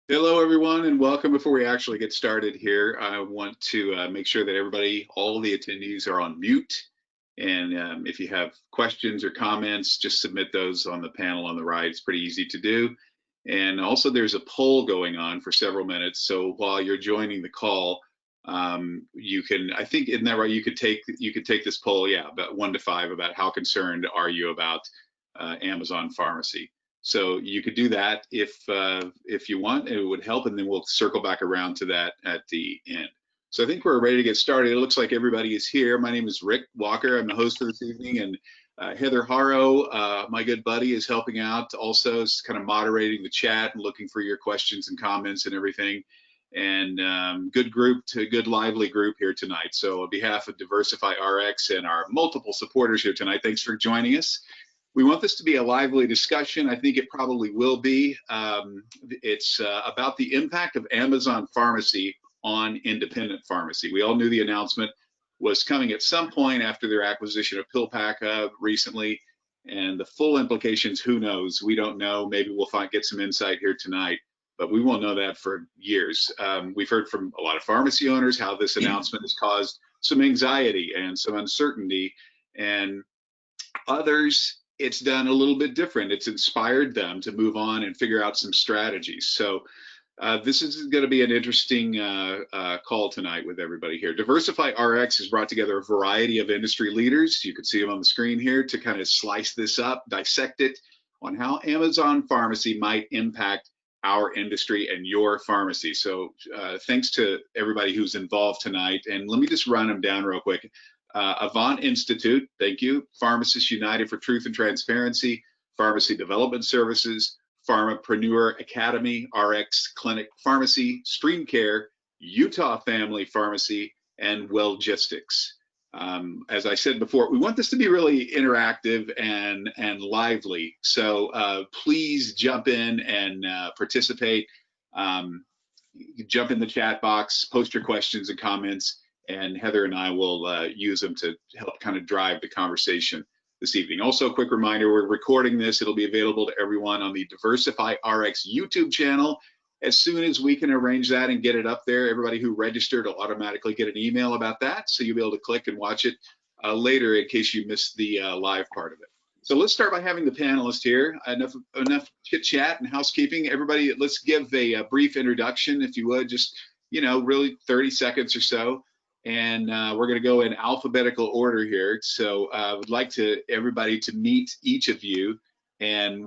Hello, everyone, and welcome. Before we actually get started here, I want to make sure that everybody, all the attendees are on mute. And if you have questions or comments, just submit those on the panel on the right. It's pretty easy to do. And also there's a poll going on for several minutes. So while you're joining the call, you can, I think, isn't that right? You could take this poll, yeah, about 1 to 5 about how concerned are you about Amazon Pharmacy. So you could do that if you want. It would help, and then we'll circle back around to that at the end. So I think we're ready to get started. It looks like everybody is here. My name is Rick Walker. I'm the host for this evening, and Heather Haro, my good buddy, is helping out also. Is kind of moderating the chat and looking for your questions and comments and everything. And good lively group here tonight. So on behalf of Diversify RX and our multiple supporters here tonight, thanks for joining us. We want this to be a lively discussion. I think it probably will be. It's about the impact of Amazon Pharmacy on independent pharmacy. We all knew the announcement was coming at some point after their acquisition of PillPack recently, and the full implications, who knows? We don't know. Maybe we'll get some insight here tonight, but we won't know that for years. We've heard from a lot of pharmacy owners how this announcement has caused some anxiety and some uncertainty, and others, it's done a little bit different. It's inspired them to move on and figure out some strategies. So this is going to be an interesting call tonight with everybody here. Diversify RX has brought together a variety of industry leaders. You can see them on the screen here to kind of slice this up, dissect it on how Amazon Pharmacy might impact our industry and your pharmacy. So thanks to everybody who's involved tonight. And let me just run them down real quick. Avant Institute, thank you. Pharmacists United for Truth and Transparency, Pharmacy Development Services, Pharmaprenuer Academy, RX Clinic Pharmacy, StreamCare, Utah Family Pharmacy, and Wellgistics. As I said before, we want this to be really interactive and lively. So please jump in and participate. Jump in the chat box, post your questions and comments, and Heather and I will use them to help kind of drive the conversation this evening. Also, a quick reminder, we're recording this. It'll be available to everyone on the Diversify RX YouTube channel. As soon as we can arrange that and get it up there, everybody who registered will automatically get an email about that. So you'll be able to click and watch it later in case you missed the live part of it. So let's start by having the panelists here. Enough chit chat and housekeeping. Everybody, let's give a brief introduction, if you would, just, really 30 seconds or so. And we're going to go in alphabetical order here. So I would like everybody to meet each of you, and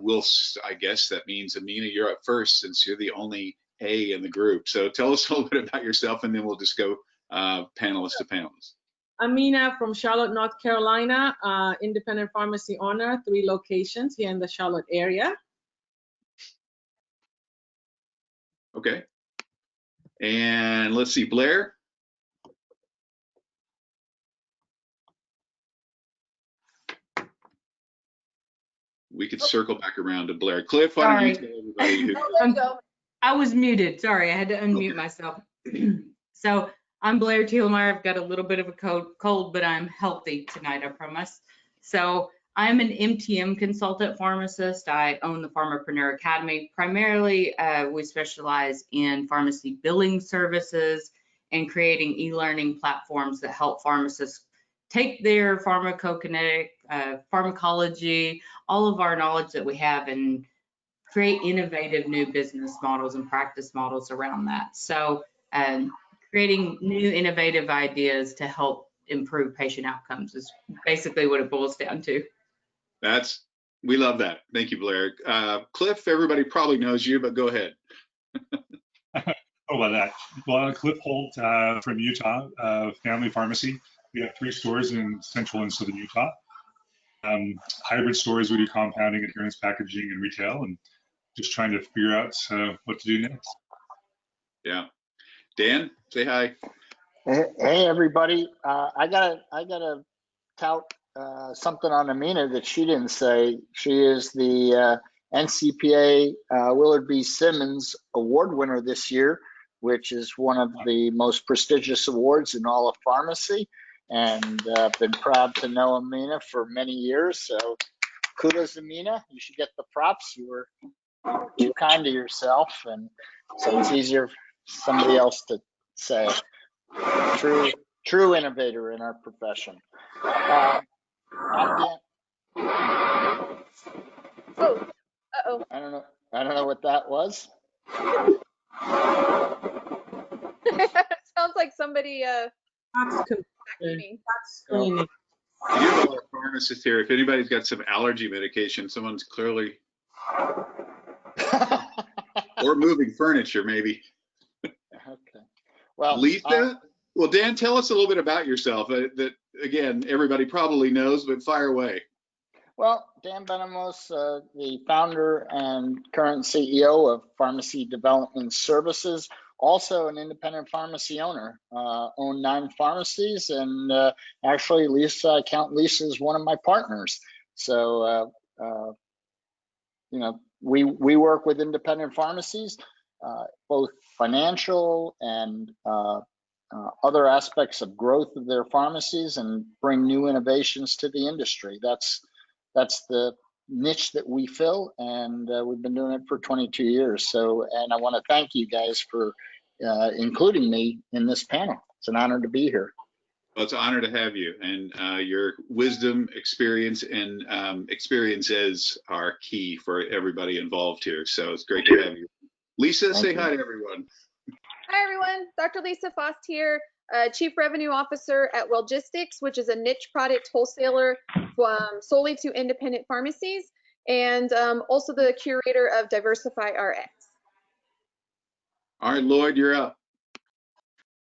I guess that means Amina, you're up first since you're the only A in the group. So tell us a little bit about yourself, and then we'll just go panelist to panelist. Amina from Charlotte, North Carolina, independent pharmacy owner, 3 locations here in the Charlotte area. Okay. And let's see, Blair. We could circle back around to Blair. Cliff, why don't you tell everybody I was muted. Sorry, I had to unmute myself. So I'm Blair Thielemier. I've got a little bit of a cold, but I'm healthy tonight, I promise. So I'm an MTM consultant pharmacist. I own the Pharmaprenuer Academy. Primarily, we specialize in pharmacy billing services and creating e-learning platforms that help pharmacists take their pharmacokinetic, pharmacology, all of our knowledge that we have, and create innovative new business models and practice models around that. So creating new innovative ideas to help improve patient outcomes is basically what it boils down to. We love that. Thank you, Blair. Cliff, everybody probably knows you, but go ahead. Oh, about that. Well, Cliff Holt from Utah, Family Pharmacy. We have 3 stores in central and southern Utah. Hybrid stores, we do compounding, adherence, packaging, and retail, and just trying to figure out what to do next. Yeah. Dan, say hi. Hey everybody. I gotta tout something on Amina that she didn't say. She is the NCPA Willard B. Simmons Award winner this year, which is one of the most prestigious awards in all of pharmacy. And been proud to know Amina for many years. So kudos, Amina. You should get the props. You were too kind to yourself, and so it's easier for somebody else to say. True innovator in our profession. I'm Dan. Oh, uh-oh. I don't know what that was. Sounds like somebody That's vacuuming. screening. We do have a lot of pharmacists here. If anybody's got some allergy medication, someone's clearly, or moving furniture, maybe. Okay. Well, Lisa? Well, Dan, tell us a little bit about yourself. That, again, everybody probably knows, but fire away. Well, Dan Benamoz, the founder and current CEO of Pharmacy Development Services, also an independent pharmacy owner, own 9 pharmacies, and actually Lisa, I count Lisa as one of my partners. So, you know, we work with independent pharmacies, both financial and other aspects of growth of their pharmacies, and bring new innovations to the industry. That's the niche that we fill, and we've been doing it for 22 years. So, and I want to thank you guys for including me in this panel. It's an honor to be here. Well, it's an honor to have you, and your wisdom, experience, and experiences are key for everybody involved here. So it's great to have you. Lisa, say hi to everyone. Hi, everyone. Dr. Lisa Faast here, Chief Revenue Officer at Wellgistics, which is a niche product wholesaler solely to independent pharmacies, and also the curator of Diversify RX. All right, Lloyd, you're up.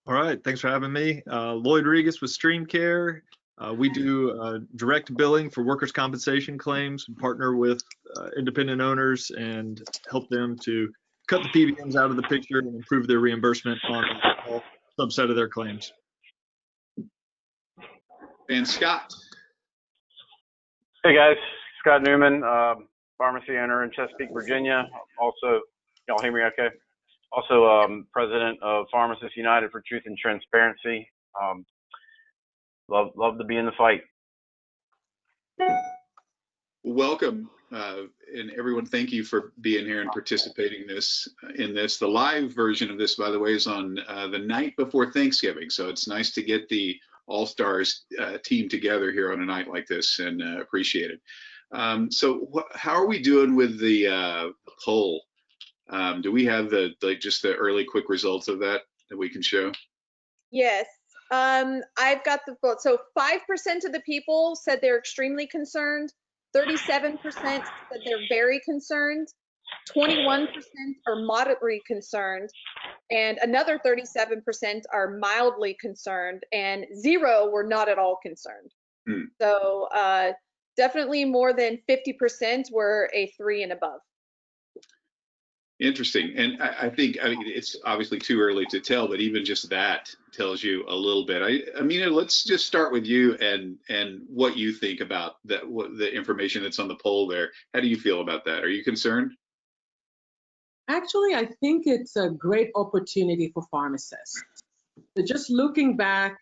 All right, thanks for having me. Lloyd Regas with StreamCare. We do direct billing for workers' compensation claims. We partner with independent owners and help them to cut the PBMs out of the picture and improve their reimbursement on a subset of their claims. And Scott. Hey guys, Scott Newman, pharmacy owner in Chesapeake, Virginia. Also, y'all hear me okay? Also, president of Pharmacists United for Truth and Transparency. Love to be in the fight. Welcome, and everyone, thank you for being here and participating in this. The live version of this, by the way, is on the night before Thanksgiving, so it's nice to get the All-Stars team together here on a night like this, and appreciate it. So how are we doing with the poll? Do we have just the early quick results of that we can show? Yes, I've got the vote. So 5% of the people said they're extremely concerned. 37% said they're very concerned. 21% are moderately concerned, and another 37% are mildly concerned, and 0 were not at all concerned. So definitely more than 50% were a 3 and above. Interesting. And I think, I mean, it's obviously too early to tell, but even just that tells you a little bit. Amina, let's just start with you and what you think about that, the information that's on the poll there. How do you feel about that? Are you concerned? Actually, I think it's a great opportunity for pharmacists. So just looking back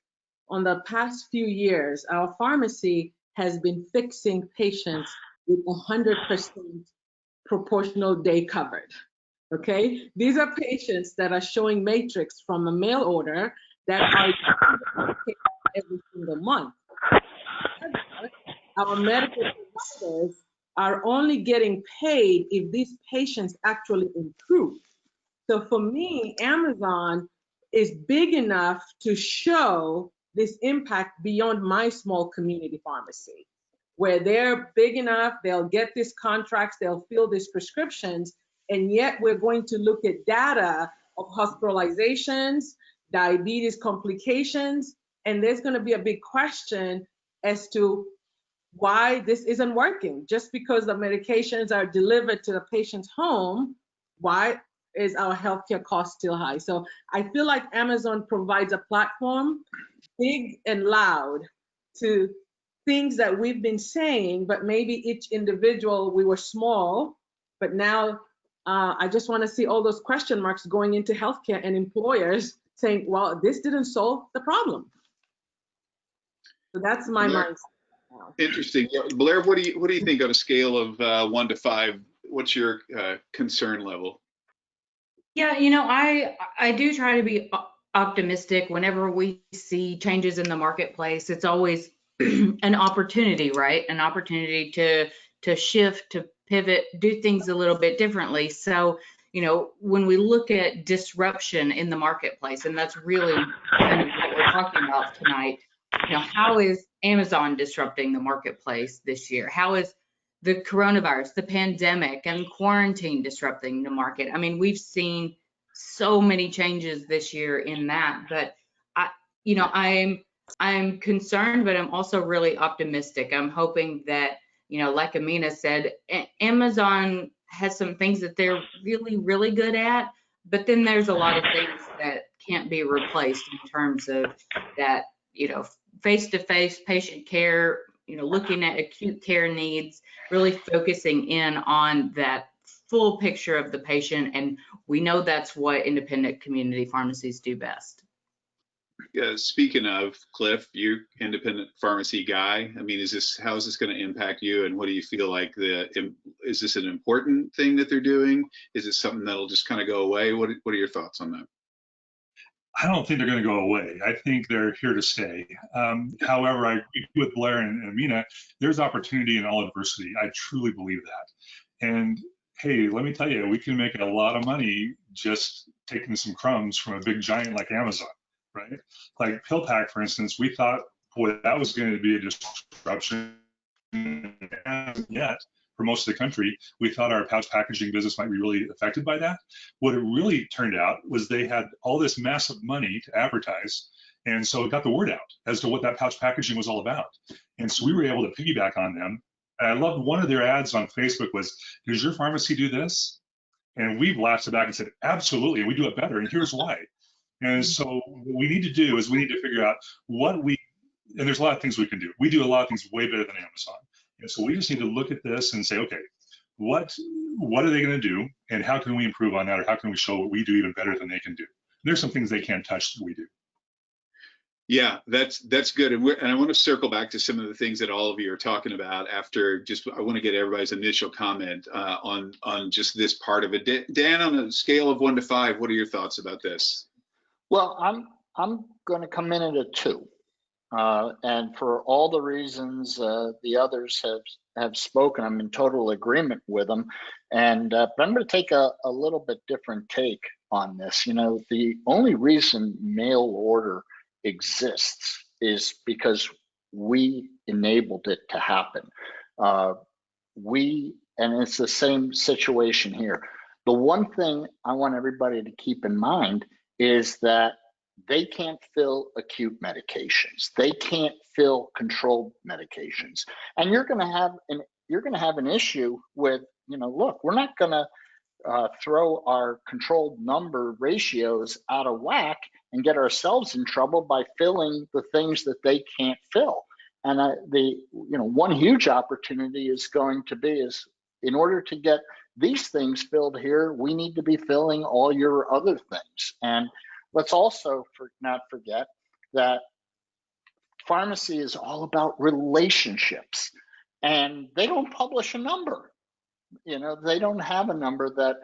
on the past few years, our pharmacy has been fixing patients with 100% proportional day covered. Okay, these are patients that are showing matrix from a mail order that are every single month. Our medical providers are only getting paid if these patients actually improve. So for me, Amazon is big enough to show this impact beyond my small community pharmacy, where they're big enough, they'll get these contracts, they'll fill these prescriptions, and yet we're going to look at data of hospitalizations, diabetes complications, and there's going to be a big question as to why this isn't working. Just because the medications are delivered to the patient's home, why is our healthcare cost still high? So I feel like Amazon provides a platform, big and loud, to things that we've been saying, but maybe each individual, we were small, but now I just want to see all those question marks going into healthcare and employers saying, well, this didn't solve the problem. So that's my mindset. Interesting. Blair, what do you think on a scale of 1 to 5? what's your concern level? Yeah, you know, I do try to be optimistic whenever we see changes in the marketplace. It's always an opportunity, right? An opportunity to shift, to pivot, do things a little bit differently. So, you know, when we look at disruption in the marketplace, and that's really kind of what we're talking about tonight, you know, how is Amazon disrupting the marketplace this year? How is the coronavirus, the pandemic, and quarantine disrupting the market? I mean, we've seen so many changes this year in that, but you know, I'm concerned, but I'm also really optimistic. I'm hoping that, you know, like Amina said, Amazon has some things that they're really, really good at, but then there's a lot of things that can't be replaced in terms of that, you know, face-to-face patient care, you know, looking at acute care needs, really focusing in on that full picture of the patient. And we know that's what independent community pharmacies do best. Speaking of, Cliff, you independent pharmacy guy. I mean, how is this going to impact you, and what do you feel like is this an important thing that they're doing? Is it something that'll just kind of go away? What are your thoughts on that? I don't think they're going to go away. I think they're here to stay. However, I agree with Blair and Amina. There's opportunity in all adversity. I truly believe that. And hey, let me tell you, we can make a lot of money just taking some crumbs from a big giant like Amazon, right? Like PillPack, for instance, we thought, boy, that was going to be a disruption. And yet, for most of the country, we thought our pouch packaging business might be really affected by that. What it really turned out was they had all this massive money to advertise, and so it got the word out as to what that pouch packaging was all about. And so we were able to piggyback on them. And I loved one of their ads on Facebook was, "Does your pharmacy do this?" And we blasted back and said, "Absolutely, and we do it better, and here's why." And so what we need to do is we need to figure out and there's a lot of things we can do. We do a lot of things way better than Amazon. And so we just need to look at this and say, okay, what are they going to do, and how can we improve on that, or how can we show what we do even better than they can do? There's some things they can't touch that we do. Yeah, that's good. And I want to circle back to some of the things that all of you are talking about after. I want to get everybody's initial comment on just this part of it. Dan, on a scale of 1 to 5, what are your thoughts about this? Well, I'm going to come in at a 2. And for all the reasons the others have spoken, I'm in total agreement with them. And but I'm going to take a little bit different take on this. You know, the only reason mail order exists is because we enabled it to happen. And it's the same situation here. The one thing I want everybody to keep in mind is that they can't fill acute medications. They can't fill controlled medications. And you're going to have an issue with, you know, look, we're not going to throw our controlled number ratios out of whack and get ourselves in trouble by filling the things that they can't fill. And one huge opportunity is going to be is, in order to get these things filled here, we need to be filling all your other things. And let's also not forget that pharmacy is all about relationships, and they don't publish a number. You know, they don't have a number that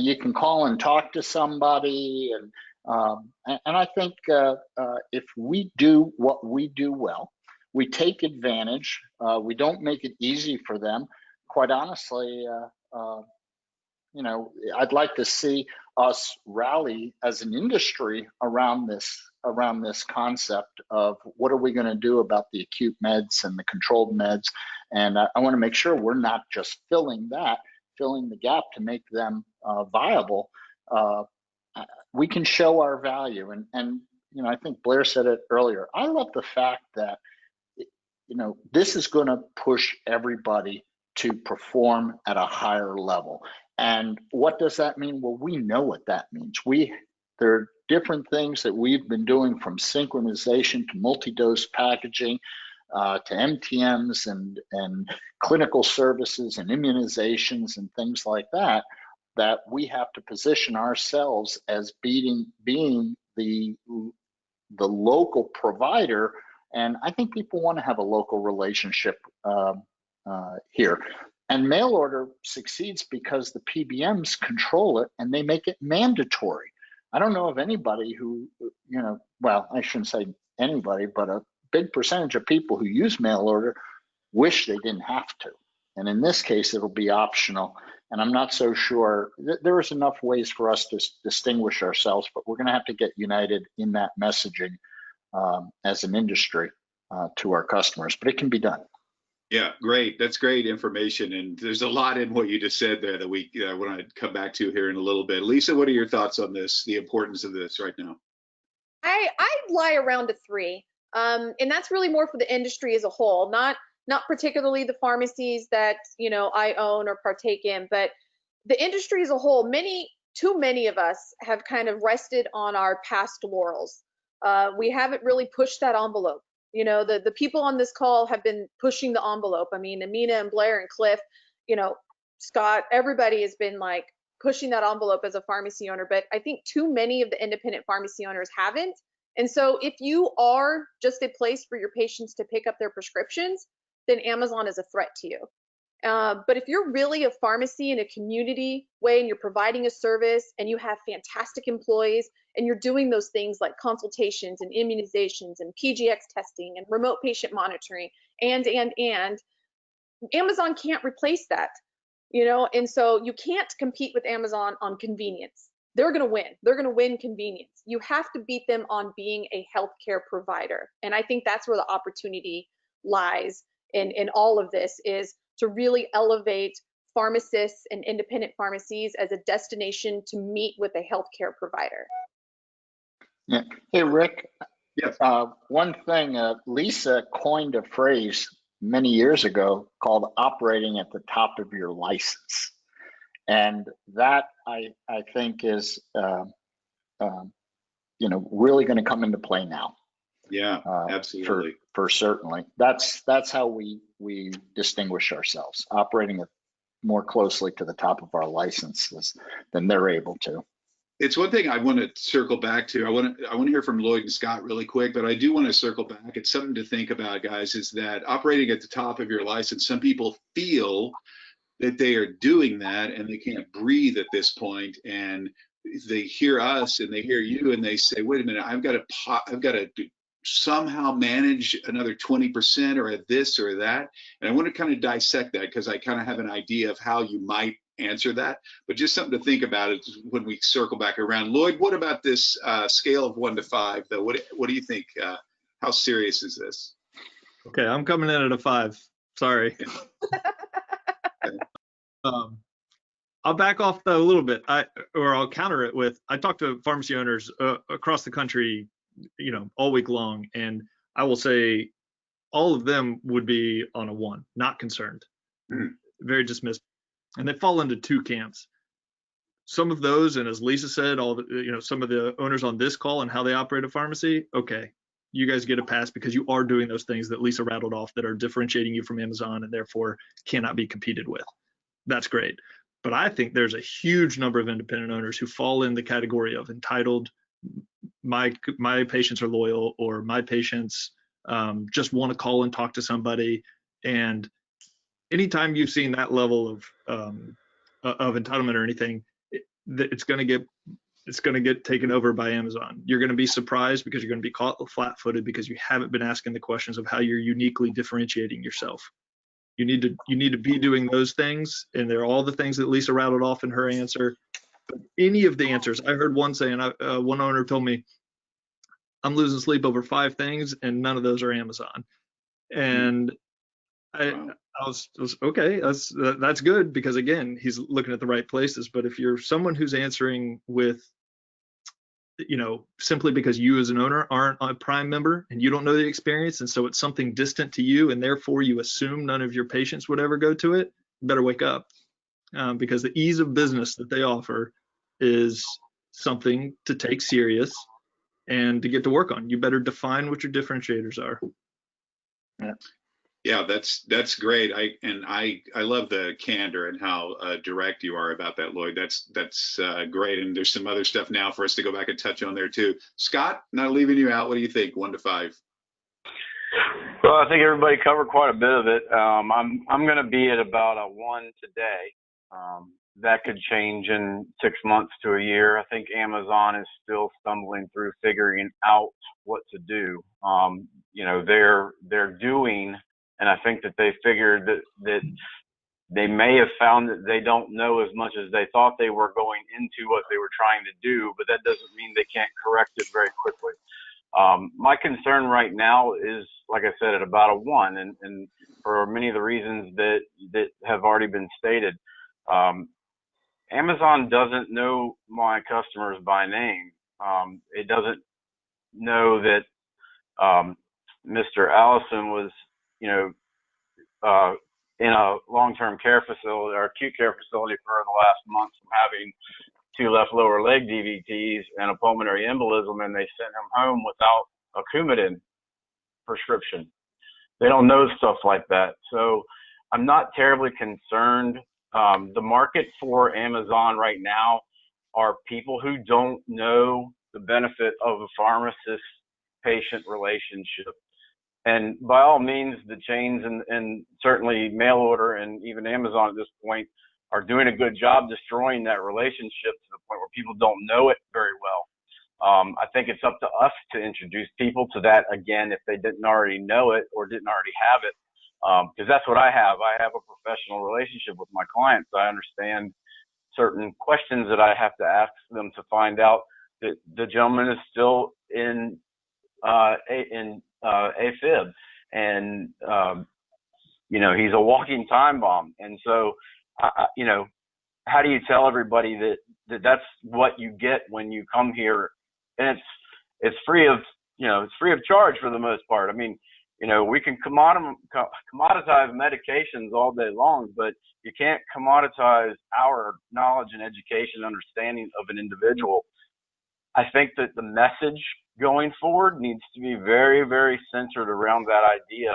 you can call and talk to somebody. And I think if we do what we do well, we take advantage. We don't make it easy for them. Quite honestly, you know, I'd like to see us rally as an industry around this concept of what are we going to do about the acute meds and the controlled meds. And I want to make sure we're not just filling the gap to make them viable. We can show our value. And you know, I think Blair said it earlier. I love the fact that, you know, this is going to push everybody to perform at a higher level. And what does that mean? Well, we know what that means. There are different things that we've been doing, from synchronization to multi-dose packaging to MTMs and clinical services and immunizations and things like that, that we have to position ourselves as being the local provider. And I think people want to have a local relationship here. And mail order succeeds because the PBMs control it and they make it mandatory. I don't know of anybody who, well, I shouldn't say anybody, but a big percentage of people who use mail order wish they didn't have to. And in this case, it'll be optional. And I'm not so sure there is enough ways for us to distinguish ourselves, but we're going to have to get united in that messaging as an industry to our customers, but it can be done. Yeah, great. That's great information. And there's a lot in what you just said there that we want to come back to here in a little bit. Lisa, what are your thoughts on this, the importance of this right now? I lie around a 3. And that's really more for the industry as a whole, not particularly the pharmacies that, I own or partake in, but the industry as a whole. Too many of us have kind of rested on our past laurels. We haven't really pushed that envelope. The people on this call have been pushing the envelope. I mean, Amina and Blair and Cliff, Scott, everybody has been like pushing that envelope as a pharmacy owner, but I think too many of the independent pharmacy owners haven't. And so if you are just a place for your patients to pick up their prescriptions, then Amazon is a threat to you. But if you're really a pharmacy in a community way and you're providing a service and you have fantastic employees and you're doing those things like consultations and immunizations and PGX testing and remote patient monitoring and Amazon can't replace that, and so you can't compete with Amazon on convenience. They're going to win. They're going to win convenience. You have to beat them on being a healthcare provider. And I think that's where the opportunity lies in all of this, is to really elevate pharmacists and independent pharmacies as a destination to meet with a healthcare provider. Yeah. Hey, Rick. Yes. One thing, Lisa coined a phrase many years ago called operating at the top of your license. And that I think is, really going to come into play now. Yeah, absolutely. For certainly. That's how we distinguish ourselves, operating more closely to the top of our licenses than they're able to. It's one thing I want to circle back to. I want to hear from Lloyd and Scott really quick, but I do want to circle back. It's something to think about, guys, is that operating at the top of your license, some people feel that they are doing that and they can't breathe at this point, and they hear us and they hear you and they say, wait a minute, I've got to somehow manage another 20% or this or that. And I want to kind of dissect that because I kind of have an idea of how you might answer that, but just something to think about it when we circle back around. Lloyd, what about this scale of 1 to 5 though? What do you think? How serious is this? Okay, I'm coming in at a 5. Sorry. I'll back off though a little bit, I'll counter it with, I talk to pharmacy owners across the country, all week long, and I will say all of them would be on a 1, not concerned, very dismissive, and they fall into 2 camps. Some of those, and as Lisa said, some of the owners on this call and how they operate a pharmacy, okay, you guys get a pass because you are doing those things that Lisa rattled off that are differentiating you from Amazon and therefore cannot be competed with. That's great. But I think there's a huge number of independent owners who fall in the category of entitled, my patients are loyal, or my patients just want to call and talk to somebody. And anytime you've seen that level of entitlement or anything, it's going to get taken over by Amazon. You're going to be surprised because you're going to be caught flat-footed because you haven't been asking the questions of how you're uniquely differentiating yourself. You need to be doing those things, and they're all the things that Lisa rattled off in her answer. But any of the answers, I heard one saying, one owner told me, I'm losing sleep over 5 things, and none of those are Amazon. And I was okay. That's good because again, he's looking at the right places. But if you're someone who's answering with, simply because you as an owner aren't a Prime member and you don't know the experience, and so it's something distant to you, and therefore you assume none of your patients would ever go to it, you better wake up, because the ease of business that they offer is something to take serious and to get to work on. You better define what your differentiators are. Yeah, that's great. I love the candor and how direct you are about that, Lloyd. That's great. And there's some other stuff now for us to go back and touch on there too. Scott, not leaving you out. What do you think? 1 to 5. Well, I think everybody covered quite a bit of it. I'm going to be at about a 1 today. That could change in 6 months to a year. I think Amazon is still stumbling through figuring out what to do. You know, they're doing, and I think that they figured that they may have found that they don't know as much as they thought they were going into what they were trying to do, but that doesn't mean they can't correct it very quickly. My concern right now is, like I said, at about a 1, and for many of the reasons that have already been stated. Amazon doesn't know my customers by name. It doesn't know that Mr. Allison was, you know, in a long-term care facility or acute care facility for the last month from having 2 left lower leg DVTs and a pulmonary embolism, and they sent him home without a Coumadin prescription. They don't know stuff like that. So I'm not terribly concerned. The market for Amazon right now are people who don't know the benefit of a pharmacist-patient relationship. And by all means, the chains and certainly mail order and even Amazon at this point are doing a good job destroying that relationship to the point where people don't know it very well. I think it's up to us to introduce people to that again if they didn't already know it or didn't already have it. Because that's what I have. I have a professional relationship with my clients. I understand certain questions that I have to ask them to find out that the gentleman is still in AFib, and you know, he's a walking time bomb. And so, you know, how do you tell everybody that that's what you get when you come here? And it's free of, you know, it's free of charge for the most part. I mean, you know, we can commoditize medications all day long, but you can't commoditize our knowledge and education, understanding of an individual. I think that the message going forward needs to be very, very centered around that idea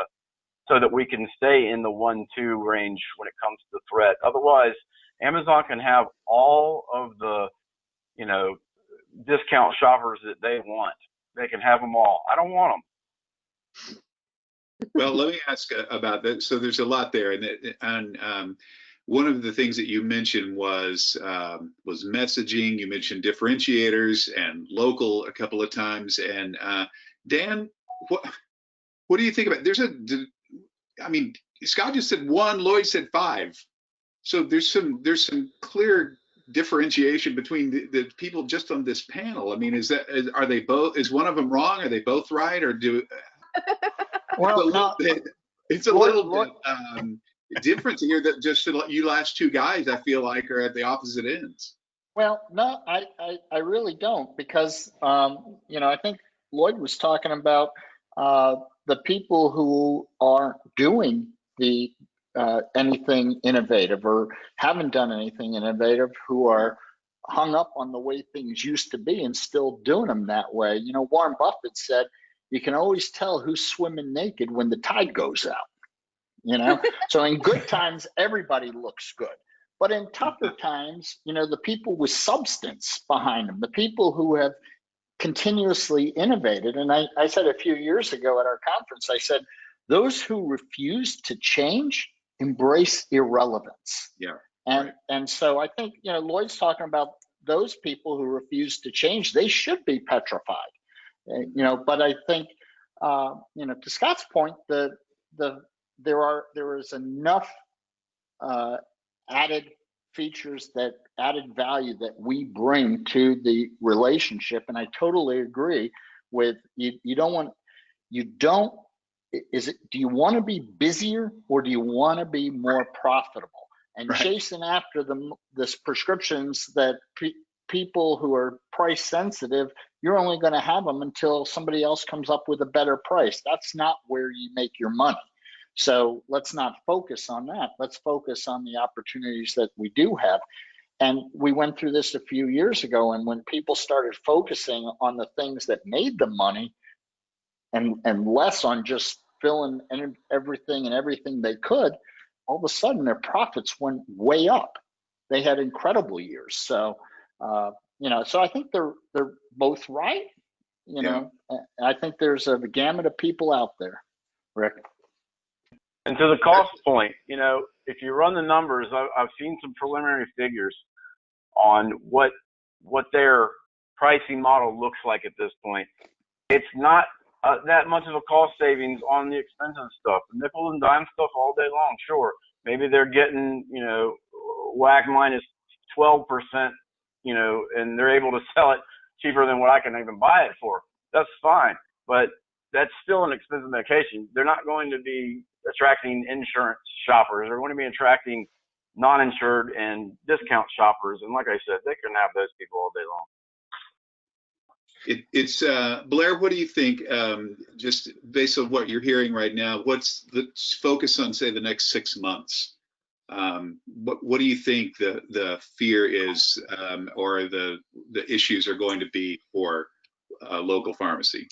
so that we can stay in the 1-2 range when it comes to the threat. Otherwise, Amazon can have all of the, you know, discount shoppers that they want. They can have them all. I don't want them. Well, let me ask about that. So there's a lot there, and one of the things that you mentioned was messaging. You mentioned differentiators and local a couple of times. And Dan, what do you think about? I mean, Scott just said 1, Lloyd said 5. So there's some clear differentiation between the people just on this panel. I mean, are they both? Is one of them wrong? Are they both right? Or do? Well, it's a little bit different here. That just you last 2 guys, I feel like, are at the opposite ends. Well, no, I really don't, because you know, I think Lloyd was talking about the people who aren't doing the anything innovative or haven't done anything innovative, who are hung up on the way things used to be and still doing them that way. You know, Warren Buffett said, you can always tell who's swimming naked when the tide goes out, you know? So in good times, everybody looks good. But in tougher times, you know, the people with substance behind them, the people who have continuously innovated. And I said a few years ago at our conference, I said, those who refuse to change embrace irrelevance. Yeah. And so I think, you know, Lloyd's talking about those people who refuse to change. They should be petrified. You know, but I think, you know, to Scott's point, there is enough added features, that added value that we bring to the relationship, and I totally agree with you. Do you want to be busier, or do you want to be more profitable? And right. Chasing after the prescriptions that people who are price sensitive, you're only going to have them until somebody else comes up with a better price. That's not where you make your money. So let's not focus on that. Let's focus on the opportunities that we do have. And we went through this a few years ago, and when people started focusing on the things that made them money and less on just filling everything they could, all of a sudden their profits went way up. They had incredible years. So you know, so I think they're both right. You know, I think there's a gamut of people out there. Rick. And to the cost point, you know, if you run the numbers, I've seen some preliminary figures on what their pricing model looks like at this point. It's not that much of a cost savings on the expensive stuff. The nickel and dime stuff all day long, sure. Maybe they're getting, you know, WAC minus 12%, you know, and they're able to sell it cheaper than what I can even buy it for. That's fine, but that's still an expensive medication. They're not going to be attracting insurance shoppers. They're going to be attracting non-insured and discount shoppers. And like I said, they can have those people all day long. It's Blair, what do you think, just based on what you're hearing right now, what's the focus on, say, the next 6 months? What do you think the fear is, or the issues are going to be for local pharmacy?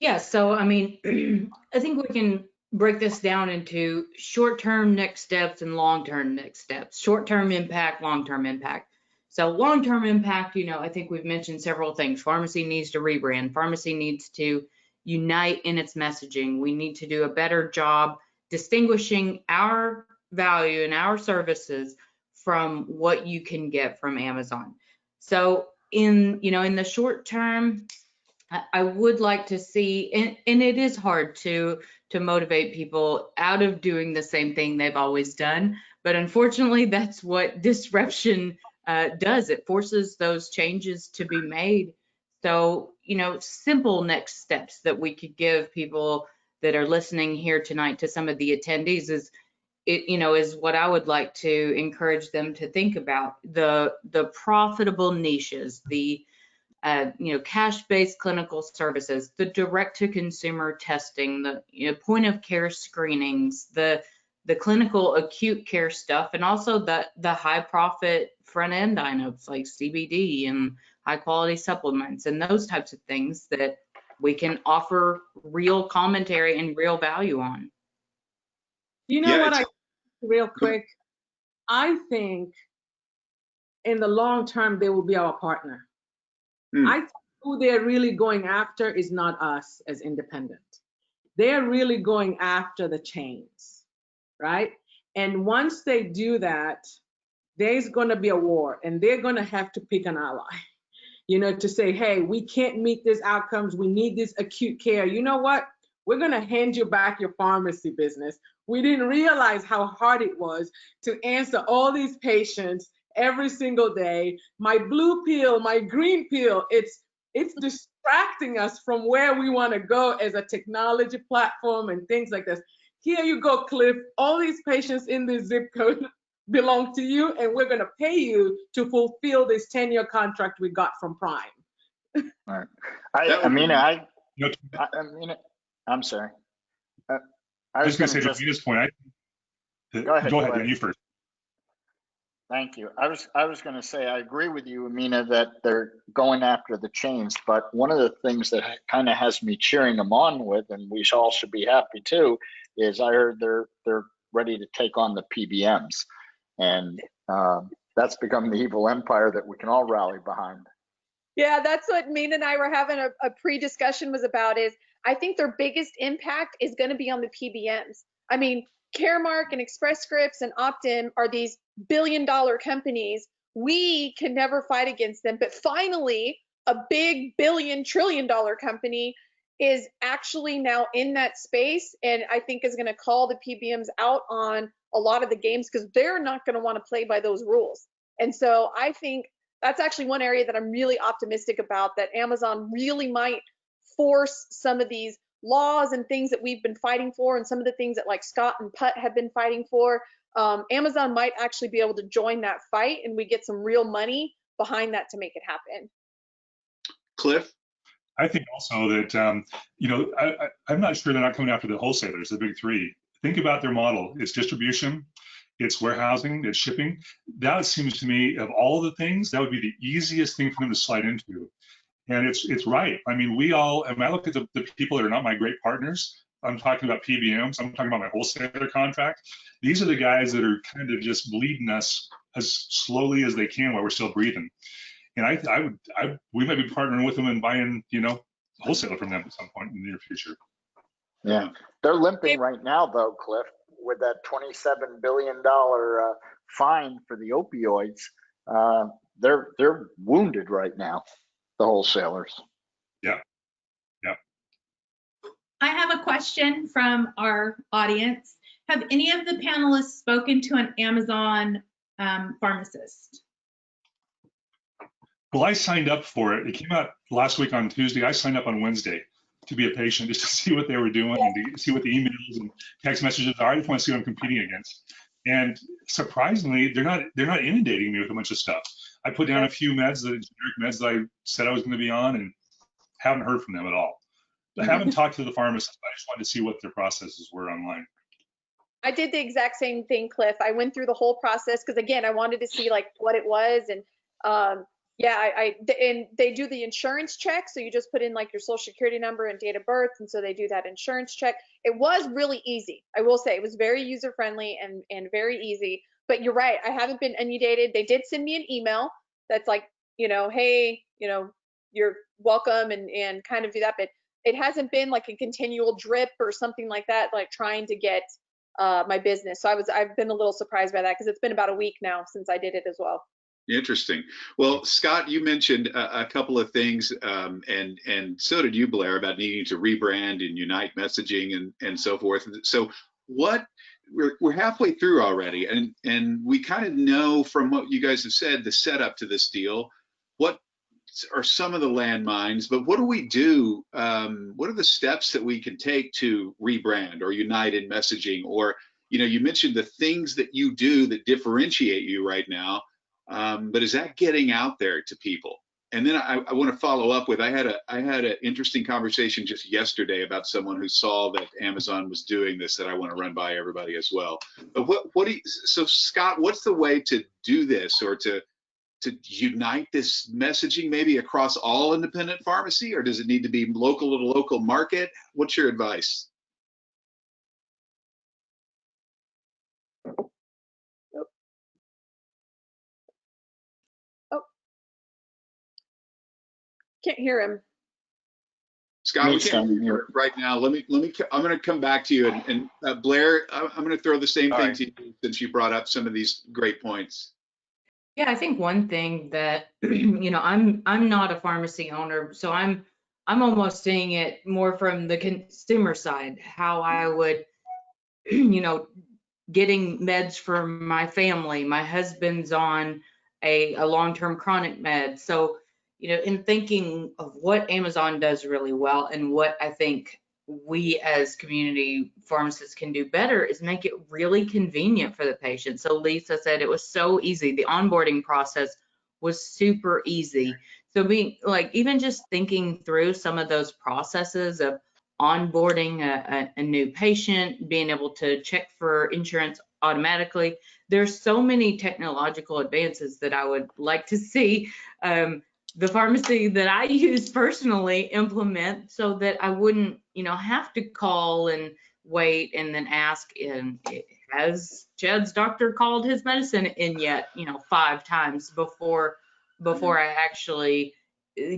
Yeah, so I mean, I think we can break this down into short-term next steps and long-term next steps. Short-term impact, long-term impact. So long-term impact, you know, I think we've mentioned several things. Pharmacy needs to rebrand. Pharmacy needs to unite in its messaging. We need to do a better job distinguishing our value and our services from what you can get from Amazon. So in the short term, I would like to see, and it is hard to motivate people out of doing the same thing they've always done, but unfortunately that's what disruption does. It forces those changes to be made. So, you know, simple next steps that we could give people that are listening here tonight to some of the attendees is what I would like to encourage them to think about. The profitable niches, the cash-based clinical services, the direct-to-consumer testing, the point of care screenings, the clinical acute care stuff, and also the high-profit front-end items like CBD and high-quality supplements and those types of things that we can offer real commentary and real value on. You know what, real quick, I think in the long term, they will be our partner. I think who they're really going after is not us as independent. They're really going after the chains, right? And once they do that, there's going to be a war, and they're going to have to pick an ally, to say, hey, we can't meet these outcomes. We need this acute care. You know what? We're going to hand you back your pharmacy business. We didn't realize how hard it was to answer all these patients every single day. My blue pill, my green pill, it's distracting us from where we want to go as a technology platform and things like this. Here you go, Cliff. All these patients in this zip code belong to you, and we're going to pay you to fulfill this 10-year contract we got from Prime. All right. Amina, I'm sorry. I was going to say, to Amina's point, go ahead. You first. Thank you. I was going to say, I agree with you, Amina, that they're going after the chains, but one of the things that kind of has me cheering them on with, and we all should be happy too, is I heard they're ready to take on the PBMs, and that's become the evil empire that we can all rally behind. Yeah, that's what Amina and I were having a pre-discussion was about. Is I think their biggest impact is going to be on the PBMs. I mean, Caremark and Express Scripts and Optum are these billion-dollar companies. We can never fight against them, but finally, a big billion-trillion-dollar company is actually now in that space, and I think is going to call the PBMs out on a lot of the games because they're not going to want to play by those rules. And so I think that's actually one area that I'm really optimistic about, that Amazon really might force some of these laws and things that we've been fighting for, and some of the things that like Scott and PUTT have been fighting for. Amazon might actually be able to join that fight, and we get some real money behind that to make it happen. Cliff? I think also that, I'm not sure they're not coming after the wholesalers, the big three. Think about their model. It's distribution, it's warehousing, it's shipping. That seems to me, of all the things, that would be the easiest thing for them to slide into. And it's right. I mean, I look at the people that are not my great partners. I'm talking about PBMs. I'm talking about my wholesaler contract. These are the guys that are kind of just bleeding us as slowly as they can while we're still breathing. And we might be partnering with them and buying, wholesaler from them at some point in the near future. Yeah, they're limping right now, though, Cliff, with that $27 billion fine for the opioids. They're wounded right now, the wholesalers. Yeah. I have a question from our audience. Have any of the panelists spoken to an Amazon pharmacist? Well, I signed up for it. It came out last week on Tuesday. I signed up on Wednesday to be a patient just to see what they were doing and to see what the emails and text messages are. I just want to see what I'm competing against. And surprisingly, they're not inundating me with a bunch of stuff. I put down a few meds, the generic meds that I said I was going to be on, and haven't heard from them at all. I haven't talked to the pharmacist. I just wanted to see what their processes were online. I did the exact same thing, Cliff. I went through the whole process because, again, I wanted to see like what it was. And and they do the insurance check. So you just put in like your social security number and date of birth. And so they do that insurance check. It was really easy. I will say it was very user friendly and very easy. But you're right. I haven't been inundated. They did send me an email that's like, hey, you're welcome and kind of do that. But it hasn't been like a continual drip or something like that, like trying to get my business. So I've been a little surprised by that because it's been about a week now since I did it as well. Interesting. Well, Scott, you mentioned a couple of things, and so did you, Blair, about needing to rebrand and unite messaging and so forth. So we're halfway through already, and we kind of know from what you guys have said the setup to this deal. What are some of the landmines, but what do we do? What are the steps that we can take to rebrand or unite in messaging? Or, you mentioned the things that you do that differentiate you right now, but is that getting out there to people? And then I want to follow up with, I had an interesting conversation just yesterday about someone who saw that Amazon was doing this that I want to run by everybody as well. But so Scott, what's the way to do this, or to unite this messaging maybe across all independent pharmacy, or does it need to be local to local market? What's your advice? Oh, can't hear him. Scott, we can't hear right now. Let me. I'm going to come back to you, and Blair, I'm going to throw the same thing to you since you brought up some of these great points. Yeah, I think one thing that, I'm not a pharmacy owner, so I'm almost seeing it more from the consumer side, how I would, getting meds for my family. My husband's on a long-term chronic med. So, in thinking of what Amazon does really well and what I think we as community pharmacists can do better is make it really convenient for the patient. So Lisa said it was so easy. The onboarding process was super easy. So being like, even just thinking through some of those processes of onboarding a new patient, being able to check for insurance automatically. There's so many technological advances that I would like to see the pharmacy that I use personally implement, so that I wouldn't, have to call and wait and then ask, and has Chad's doctor called his medicine in yet, 5 times before I actually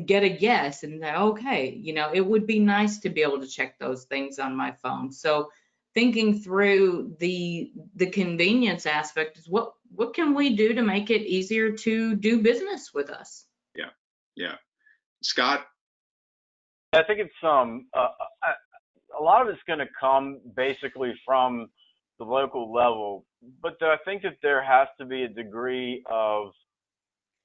get a yes and say, okay, it would be nice to be able to check those things on my phone. So thinking through the convenience aspect is what can we do to make it easier to do business with us? Yeah. Scott? I think it's a lot of it's going to come basically from the local level, but I think that there has to be a degree of,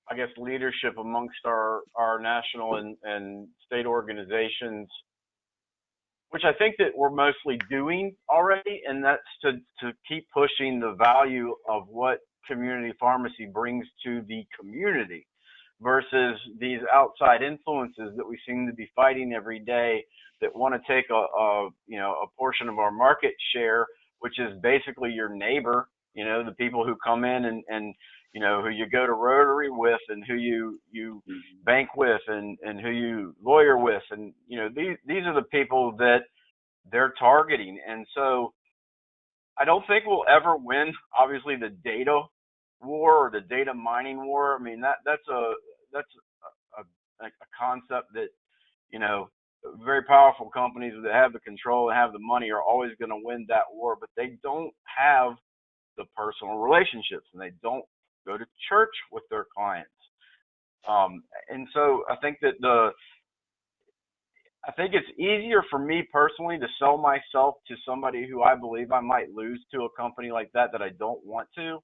I guess, leadership amongst our national and state organizations, which I think that we're mostly doing already, and that's to keep pushing the value of what community pharmacy brings to the community versus these outside influences that we seem to be fighting every day that want to take a portion of our market share, which is basically your neighbor, the people who come in and who you go to Rotary with and who you bank with and who you lawyer with. And, these are the people that they're targeting. And so I don't think we'll ever win, obviously, the data war or the data mining war. I mean, that's a concept that, very powerful companies that have the control and have the money are always going to win that war, but they don't have the personal relationships, and they don't go to church with their clients. And so I think that I think it's easier for me personally to sell myself to somebody who I believe I might lose to a company like that I don't want to,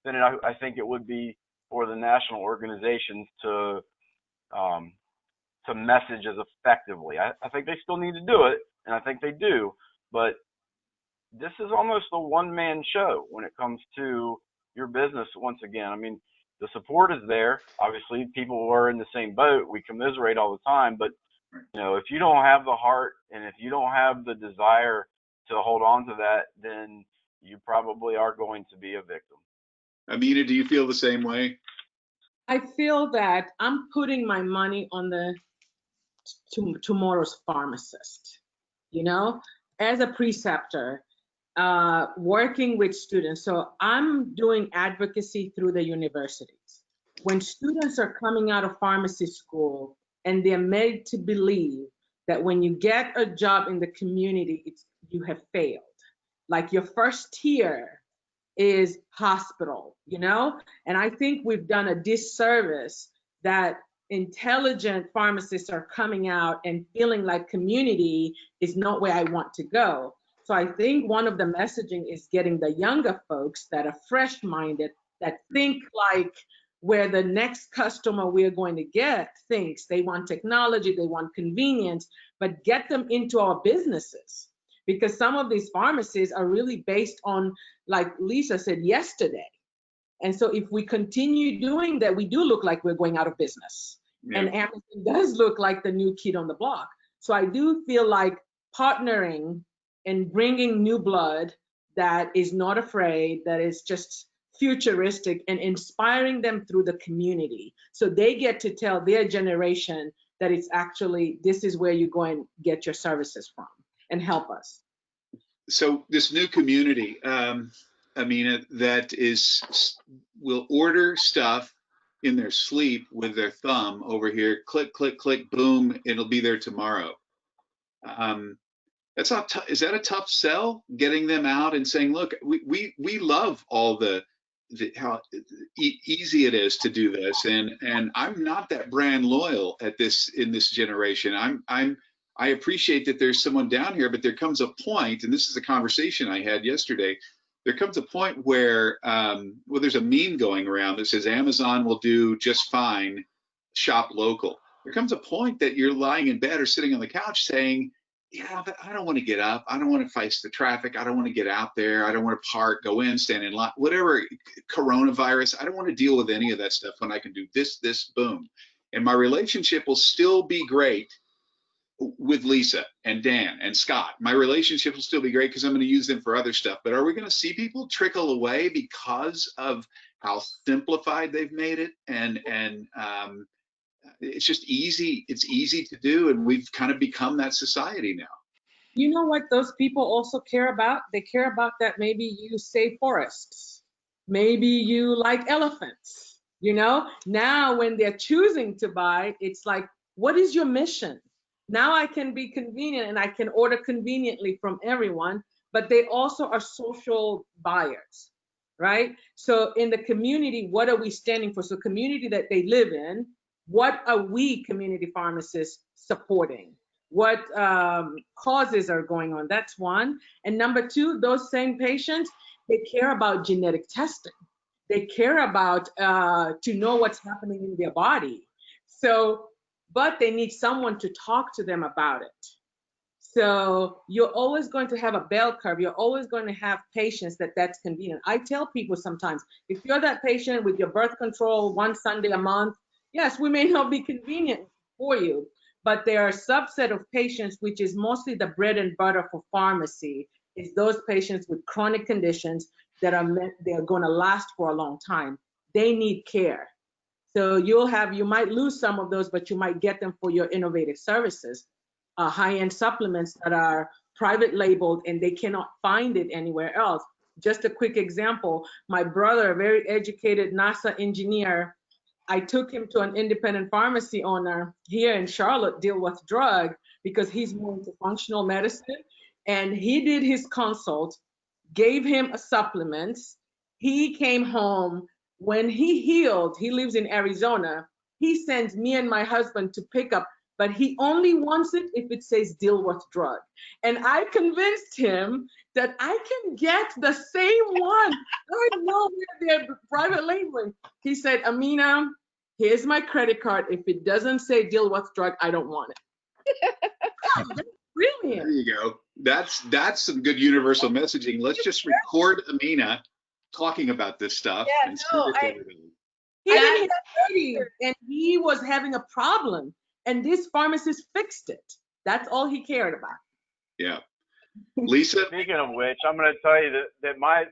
than I think it would be for the national organizations to message as effectively. I think they still need to do it, and I think they do, but this is almost a one-man show when it comes to your business. Once again, I mean, the support is there. Obviously, people who are in the same boat, we commiserate all the time, but you know, if you don't have the heart and if you don't have the desire to hold on to that, then you probably are going to be a victim. Amina, do you feel the same way? I feel that I'm putting my money on the tomorrow's pharmacist. You know, as a preceptor, working with students. So I'm doing advocacy through the universities. When students are coming out of pharmacy school and they're made to believe that when you get a job in the community, you have failed. Like your first tier is hospital, you know? And I think we've done a disservice that intelligent pharmacists are coming out and feeling like community is not where I want to go. So I think one of the messaging is getting the younger folks that are fresh-minded, that think like where the next customer we're going to get thinks. They want technology, they want convenience, but get them into our businesses. Because some of these pharmacies are really based on, like Lisa said yesterday. And so if we continue doing that, we do look like we're going out of business. Yeah. And Amazon does look like the new kid on the block. So I do feel like partnering and bringing new blood that is not afraid, that is just futuristic, and inspiring them through the community. So they get to tell their generation that it's actually, this is where you go and get your services from and help us. So this new community, Amina, that will order stuff in their sleep with their thumb over here, click, click, click, boom, it'll be there tomorrow. That's not is that a tough sell, getting them out and saying, look, we love all how easy it is to do this, and I'm not that brand loyal in this generation. I appreciate that there's someone down here, but there comes a point, and this is a conversation I had yesterday. There comes a point where there's a meme going around that says Amazon will do just fine, shop local. There comes a point that you're lying in bed or sitting on the couch saying, yeah, but I don't want to get up. I don't want to face the traffic. I don't want to get out there. I don't want to park, go in, stand in line, whatever, coronavirus. I don't want to deal with any of that stuff when I can do this, boom. And my relationship will still be great with Lisa and Dan and Scott. My relationship will still be great because I'm going to use them for other stuff. But are we going to see people trickle away because of how simplified they've made it? And it's just easy. It's easy to do, and we've kind of become that society now. You know what those people also care about? They care about that maybe you save forests. Maybe you like elephants. You know, now when they're choosing to buy, it's like, what is your mission? Now I can be convenient and I can order conveniently from everyone, but they also are social buyers, right? So in the community, what are we standing for? So community that they live in, what are we community pharmacists supporting? What causes are going on? That's one. And number two, those same patients, they care about genetic testing. They care about to know what's happening in their body. So, but they need someone to talk to them about it. So you're always going to have a bell curve. You're always going to have patients that's convenient. I tell people sometimes, if you're that patient with your birth control one Sunday a month, yes, we may not be convenient for you, but there are a subset of patients, which is mostly the bread and butter for pharmacy, is those patients with chronic conditions that they're going to last for a long time. They need care. So you might lose some of those, but you might get them for your innovative services, high-end supplements that are private labeled and they cannot find it anywhere else. Just a quick example, my brother, a very educated NASA engineer, I took him to an independent pharmacy owner here in Charlotte, Deal With Drug, because he's more into functional medicine. And he did his consult, gave him a supplement. He came home. When he healed, he lives in Arizona. He sends me and my husband to pick up, but he only wants it if it says Dilworth drug. And I convinced him that I can get the same one. I know they're private labeling. He said, Amina, here's my credit card. If it doesn't say Dilworth drug, I don't want it. That's brilliant. There you go. That's some good universal messaging. Let's just record Amina talking about this stuff. Yeah, and no, send it to everybody. He's in his 30s and he was having a problem, and this pharmacist fixed it. That's all he cared about. Yeah. Lisa? Speaking of which, I'm going to tell you that my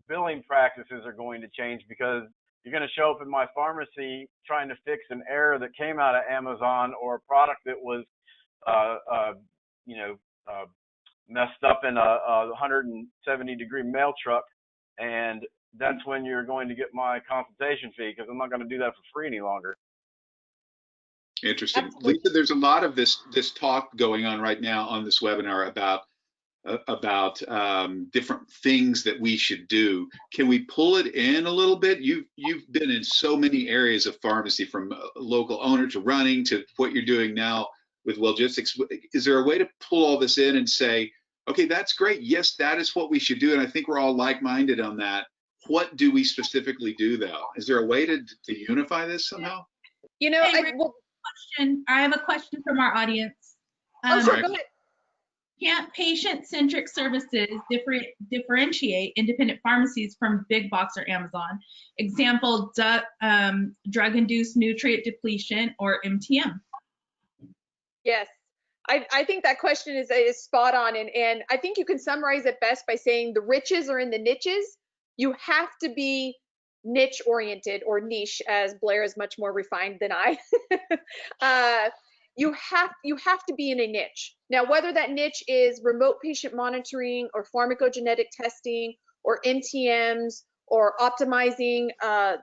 billing practices are going to change, because you're going to show up in my pharmacy trying to fix an error that came out of Amazon, or a product that was, messed up in a 170-degree mail truck, and that's when you're going to get my consultation fee, because I'm not going to do that for free any longer. Interesting. Absolutely. Lisa, there's a lot of this talk going on right now on this webinar about different things that we should do. Can we pull it in a little bit? You've been in so many areas of pharmacy, from local owner to running to what you're doing now with Wellgistics. Is there a way to pull all this in and say, okay, that's great. Yes, that is what we should do. And I think we're all like-minded on that. What do we specifically do though? Is there a way to unify this somehow? You know, Hey, Rick, I have a question from our audience. sure, go ahead. Can't patient-centric services differentiate independent pharmacies from big box or Amazon? Example, drug-induced nutrient depletion or MTM. Yes, I think that question is spot on, and I think you can summarize it best by saying the riches are in the niches. You have to be niche oriented, or niche, as Blair is much more refined than I. You have to be in a niche. Now, whether that niche is remote patient monitoring or pharmacogenetic testing or NTMs or optimizing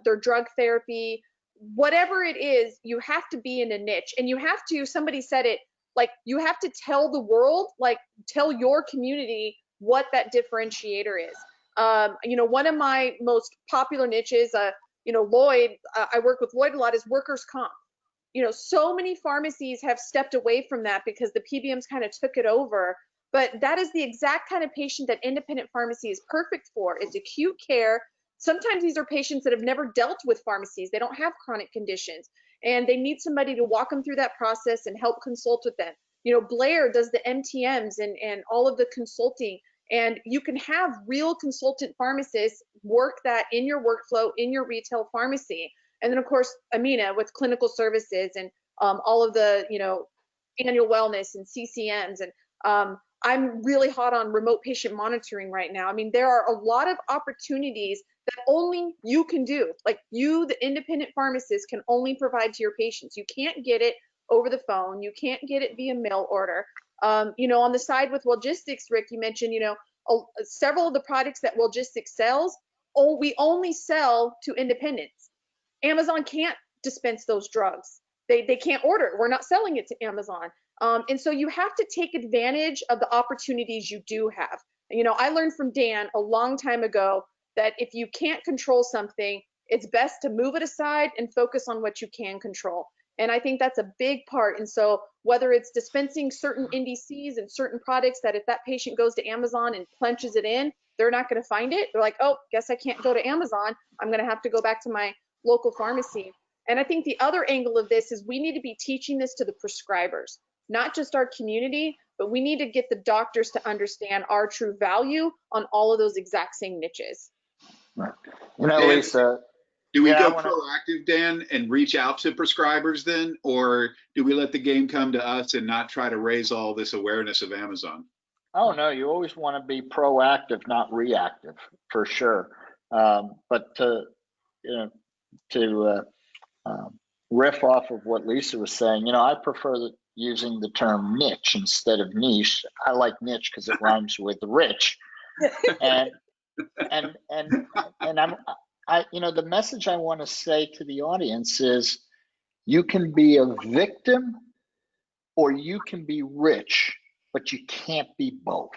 their drug therapy, whatever it is, you have to be in a niche, and you have to, somebody said it, like, you have to tell the world, like, tell your community what that differentiator is. One of my most popular niches, Lloyd, I work with Lloyd a lot, is workers' comp. So many pharmacies have stepped away from that because the PBMs kind of took it over. But that is the exact kind of patient that independent pharmacy is perfect for. It's acute care. Sometimes these are patients that have never dealt with pharmacies. They don't have chronic conditions, and they need somebody to walk them through that process and help consult with them. Blair does the MTMs and all of the consulting, and you can have real consultant pharmacists work that in your workflow, in your retail pharmacy. And then, of course, Amina with clinical services and all of the, annual wellness and CCMs. And I'm really hot on remote patient monitoring right now. I mean, there are a lot of opportunities that only you can do. Like, you, the independent pharmacist, can only provide to your patients. You can't get it over the phone. You can't get it via mail order. On the side with Wellgistics, Rick, you mentioned, several of the products that Wellgistics sells, we only sell to independents. Amazon can't dispense those drugs. They can't order it. We're not selling it to Amazon. And so you have to take advantage of the opportunities you do have. I learned from Dan a long time ago that if you can't control something, it's best to move it aside and focus on what you can control. And I think that's a big part. And so whether it's dispensing certain NDCs and certain products that if that patient goes to Amazon and punches it in, they're not going to find it. They're like, oh, guess I can't go to Amazon. I'm going to have to go back to my local pharmacy. And I think the other angle of this is we need to be teaching this to the prescribers, not just our community, but we need to get the doctors to understand our true value on all of those exact same niches. Right. Lisa, do we go proactive, Dan, and reach out to prescribers then, or do we let the game come to us and not try to raise all this awareness of Amazon? Oh no, you always want to be proactive, not reactive, for sure. But to riff off of what Lisa was saying, I prefer using the term niche instead of niche. I like niche because it rhymes with rich, and the message I want to say to the audience is, you can be a victim or you can be rich, but you can't be both.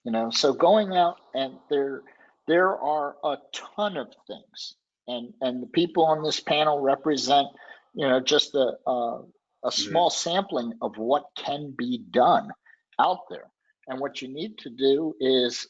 You know, so going out, and there are a ton of things, and the people on this panel represent, you know, just a small sampling of what can be done out there. And what you need to do is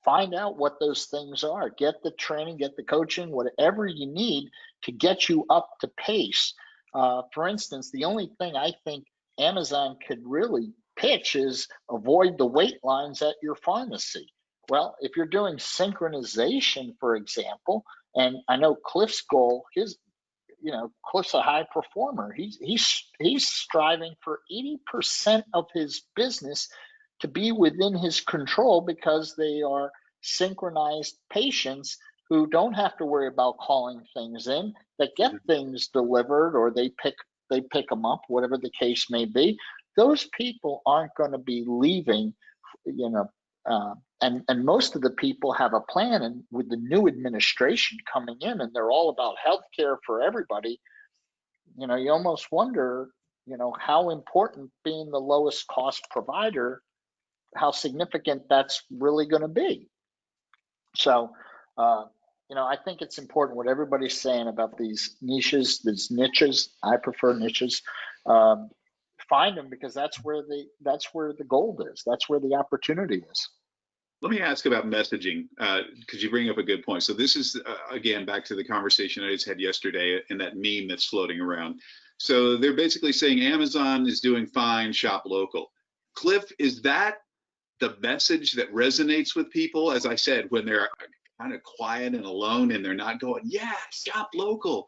find out what those things are, get the training, get the coaching, whatever you need to get you up to pace. For instance, the only thing I think Amazon could really pitch is avoid the wait lines at your pharmacy. Well, if you're doing synchronization, for example, and I know Cliff's goal, Cliff's a high performer. He's striving for 80% of his business to be within his control, because they are synchronized patients who don't have to worry about calling things in, that get things delivered, or they pick them up, whatever the case may be. Those people aren't going to be leaving, and most of the people have a plan. And with the new administration coming in, and they're all about healthcare for everybody, you almost wonder, how important being the lowest cost provider, how significant that's really going to be. So, I think it's important what everybody's saying about these niches, I prefer niches. Find them, because that's where the gold is. That's where the opportunity is. Let me ask about messaging, because you bring up a good point. So this is, again, back to the conversation I just had yesterday and that meme that's floating around. So they're basically saying Amazon is doing fine, shop local. Cliff, is that the message that resonates with people? As I said, when they're kind of quiet and alone and they're not going, yeah, shop local.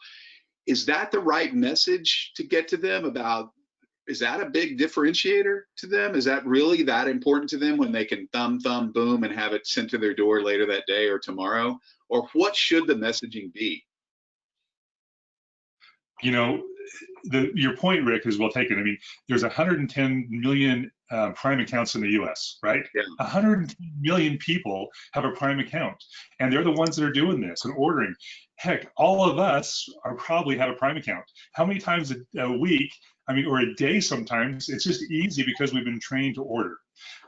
Is that the right message to get to them about? Is that a big differentiator to them? Is that really that important to them when they can thumb, boom, and have it sent to their door later that day or tomorrow? Or what should the messaging be? Your point, Rick, is well taken. I mean, there's 110 million Prime accounts in the US, right? Yeah. 110 million people have a Prime account, and they're the ones that are doing this and ordering. Heck, all of us probably have a Prime account. How many times a week, or a day sometimes, it's just easy because we've been trained to order.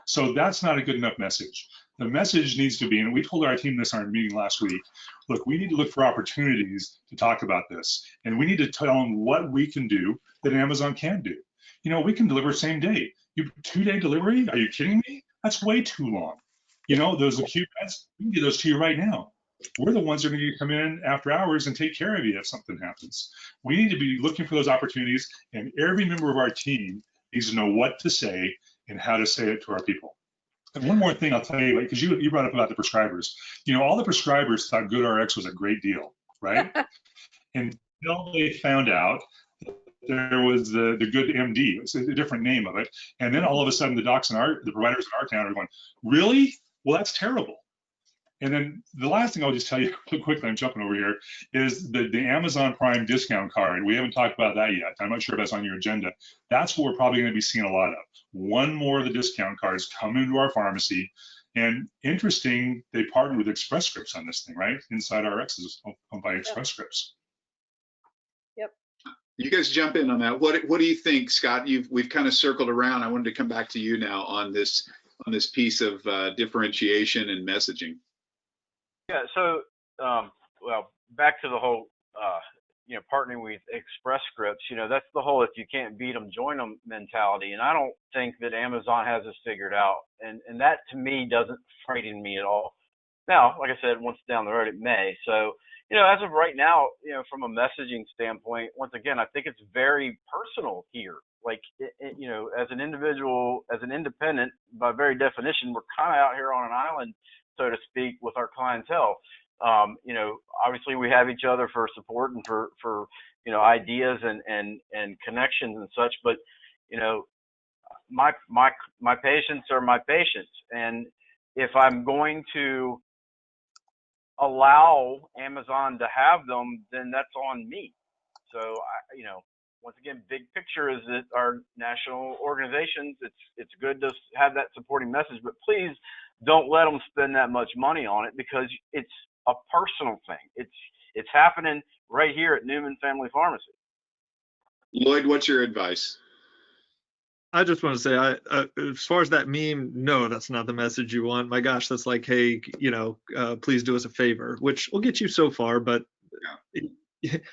So that's not a good enough message. The message needs to be, and we told our team this in our meeting last week, look, we need to look for opportunities to talk about this. And we need to tell them what we can do that Amazon can do. We can deliver same day. 2-day delivery? Are you kidding me? That's way too long. Those acute meds, we can get those to you right now. We're the ones that are going to come in after hours and take care of you if something happens. We need to be looking for those opportunities, and every member of our team needs to know what to say and how to say it to our people. And one more thing I'll tell you, because you brought up about the prescribers. All the prescribers thought GoodRx was a great deal, right? Until they found out that there was the Good MD. It's a different name of it. And then all of a sudden, the providers in our town are going, really? Well, that's terrible. And then the last thing I'll just tell you quickly, I'm jumping over here, is the Amazon Prime discount card. We haven't talked about that yet. I'm not sure if that's on your agenda. That's what we're probably going to be seeing a lot of. One more of the discount cards come into our pharmacy. And interesting, they partnered with Express Scripts on this thing, right? Inside RX is owned by Express Scripts. Yep. You guys jump in on that. What do you think, Scott? We've kind of circled around. I wanted to come back to you now on this piece of differentiation and messaging. Yeah, so, back to the whole, partnering with Express Scripts, that's the whole if you can't beat them, join them mentality. And I don't think that Amazon has this figured out. And that, to me, doesn't frighten me at all. Now, like I said, once down the road, it may. So, as of right now, from a messaging standpoint, once again, I think it's very personal here. Like, as an individual, as an independent, by very definition, we're kind of out here on an island, so to speak, with our clientele. Obviously we have each other for support and for ideas and connections and such, but my patients are my patients, and if I'm going to allow Amazon to have them, then that's on me. So once again, big picture is that our national organizations, it's good to have that supporting message, but please don't let them spend that much money on it, because it's a personal thing. It's happening right here at Newman Family Pharmacy. Lloyd, what's your advice? I just want to say, as far as that meme, no, that's not the message you want. My gosh, that's like, hey, please do us a favor, which will get you so far, but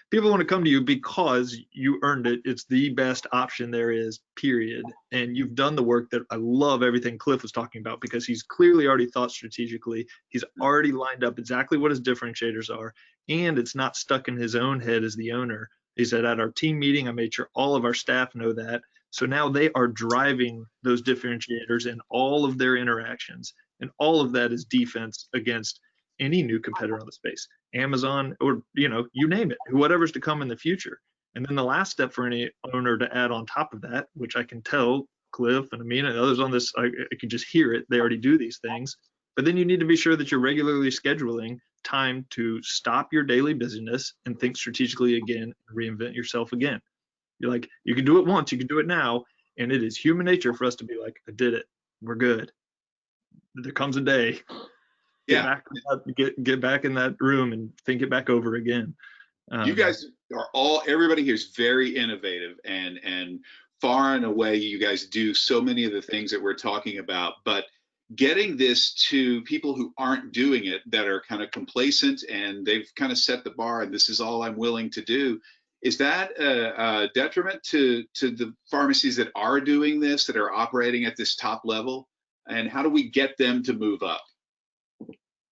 people want to come to you because you earned it. It's the best option there is, period. And you've done the work that I love everything Cliff was talking about, because he's clearly already thought strategically. He's already lined up exactly what his differentiators are, and it's not stuck in his own head as the owner. He said, at our team meeting, I made sure all of our staff know that. So now they are driving those differentiators in all of their interactions. And all of that is defense against any new competitor on the space, Amazon, or, you name it, whatever's to come in the future. And then the last step for any owner to add on top of that, which I can tell Cliff and Amina and others on this, I can just hear it. They already do these things. But then you need to be sure that you're regularly scheduling time to stop your daily busyness and think strategically again, and reinvent yourself again. You're like, you can do it once, you can do it now. And it is human nature for us to be like, I did it. We're good. There comes a day. Get back in that room and think it back over again. You guys are everybody here is very innovative, and far and away you guys do so many of the things that we're talking about, but getting this to people who aren't doing it, that are kind of complacent and they've kind of set the bar and this is all I'm willing to do, is that a detriment to the pharmacies that are doing this, that are operating at this top level? And how do we get them to move up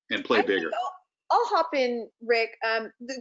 and play bigger? I'll hop in, Rick.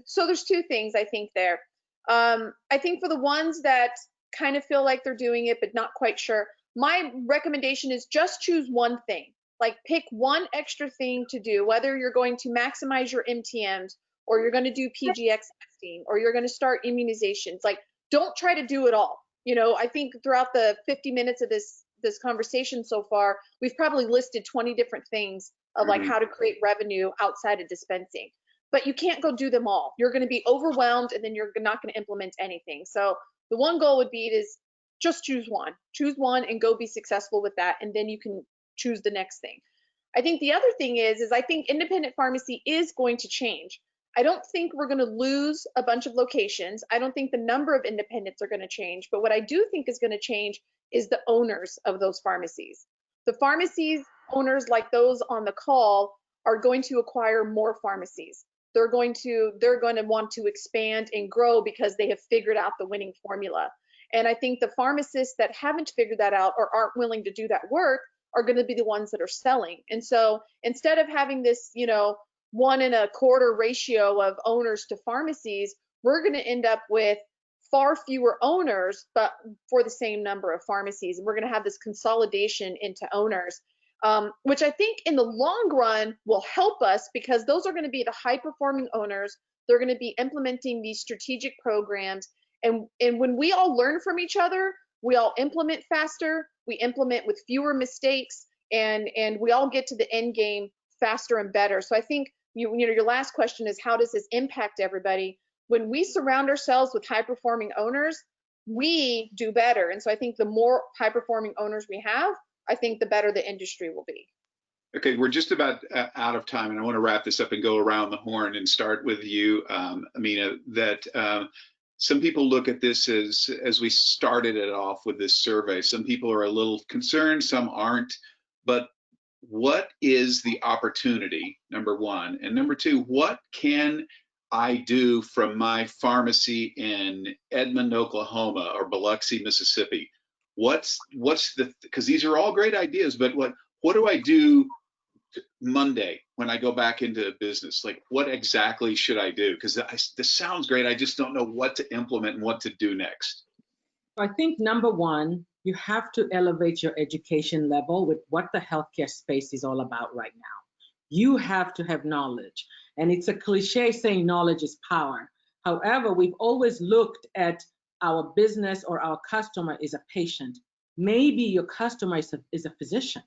So there's two things I think there. I think for the ones that kind of feel like they're doing it but not quite sure, my recommendation is just choose one thing. Like, pick one extra thing to do, whether you're going to maximize your MTMs, or you're going to do PGX testing, or you're going to start immunizations. Like, don't try to do it all. I think throughout the 50 minutes of this conversation so far, we've probably listed 20 different things of like how to create revenue outside of dispensing. But you can't go do them all. You're going to be overwhelmed, and then you're not going to implement anything. So the one goal would be is just choose one and go be successful with that, and then you can choose the next thing. I think the other thing is I think independent pharmacy is going to change. I don't think we're going to lose a bunch of locations. I don't think the number of independents are going to change. But what I do think is going to change is the owners of those pharmacies. The pharmacies owners, like those on the call, are going to acquire more pharmacies. They're going to want to expand and grow because they have figured out the winning formula. And I think the pharmacists that haven't figured that out or aren't willing to do that work are going to be the ones that are selling. And so instead of having this, 1.25 ratio of owners to pharmacies, we're going to end up with far fewer owners, but for the same number of pharmacies. And we're going to have this consolidation into owners, which I think in the long run will help us, because those are going to be the high performing owners. They're going to be implementing these strategic programs. And when we all learn from each other, we all implement faster, we implement with fewer mistakes, and we all get to the end game faster and better. So I think your last question is, how does this impact everybody? When we surround ourselves with high performing owners, we do better. And so I think the more high performing owners we have, I think the better the industry will be. Okay, we're just about out of time, and I want to wrap this up and go around the horn and start with you, Amina, that some people look at this as we started it off with this survey. Some people are a little concerned, some aren't, but what is the opportunity, number one? And number two, what can I do from my pharmacy in Edmond, Oklahoma, or Biloxi, Mississippi? What's the, because these are all great ideas, but what do I do Monday when I go back into business? Like, what exactly should I do? Because this sounds great. I just don't know what to implement and what to do next. I think number one, you have to elevate your education level with what the healthcare space is all about right now. You have to have knowledge. And it's a cliche saying knowledge is power. However, we've always looked at our business or our customer is a patient. Maybe your customer is a physician.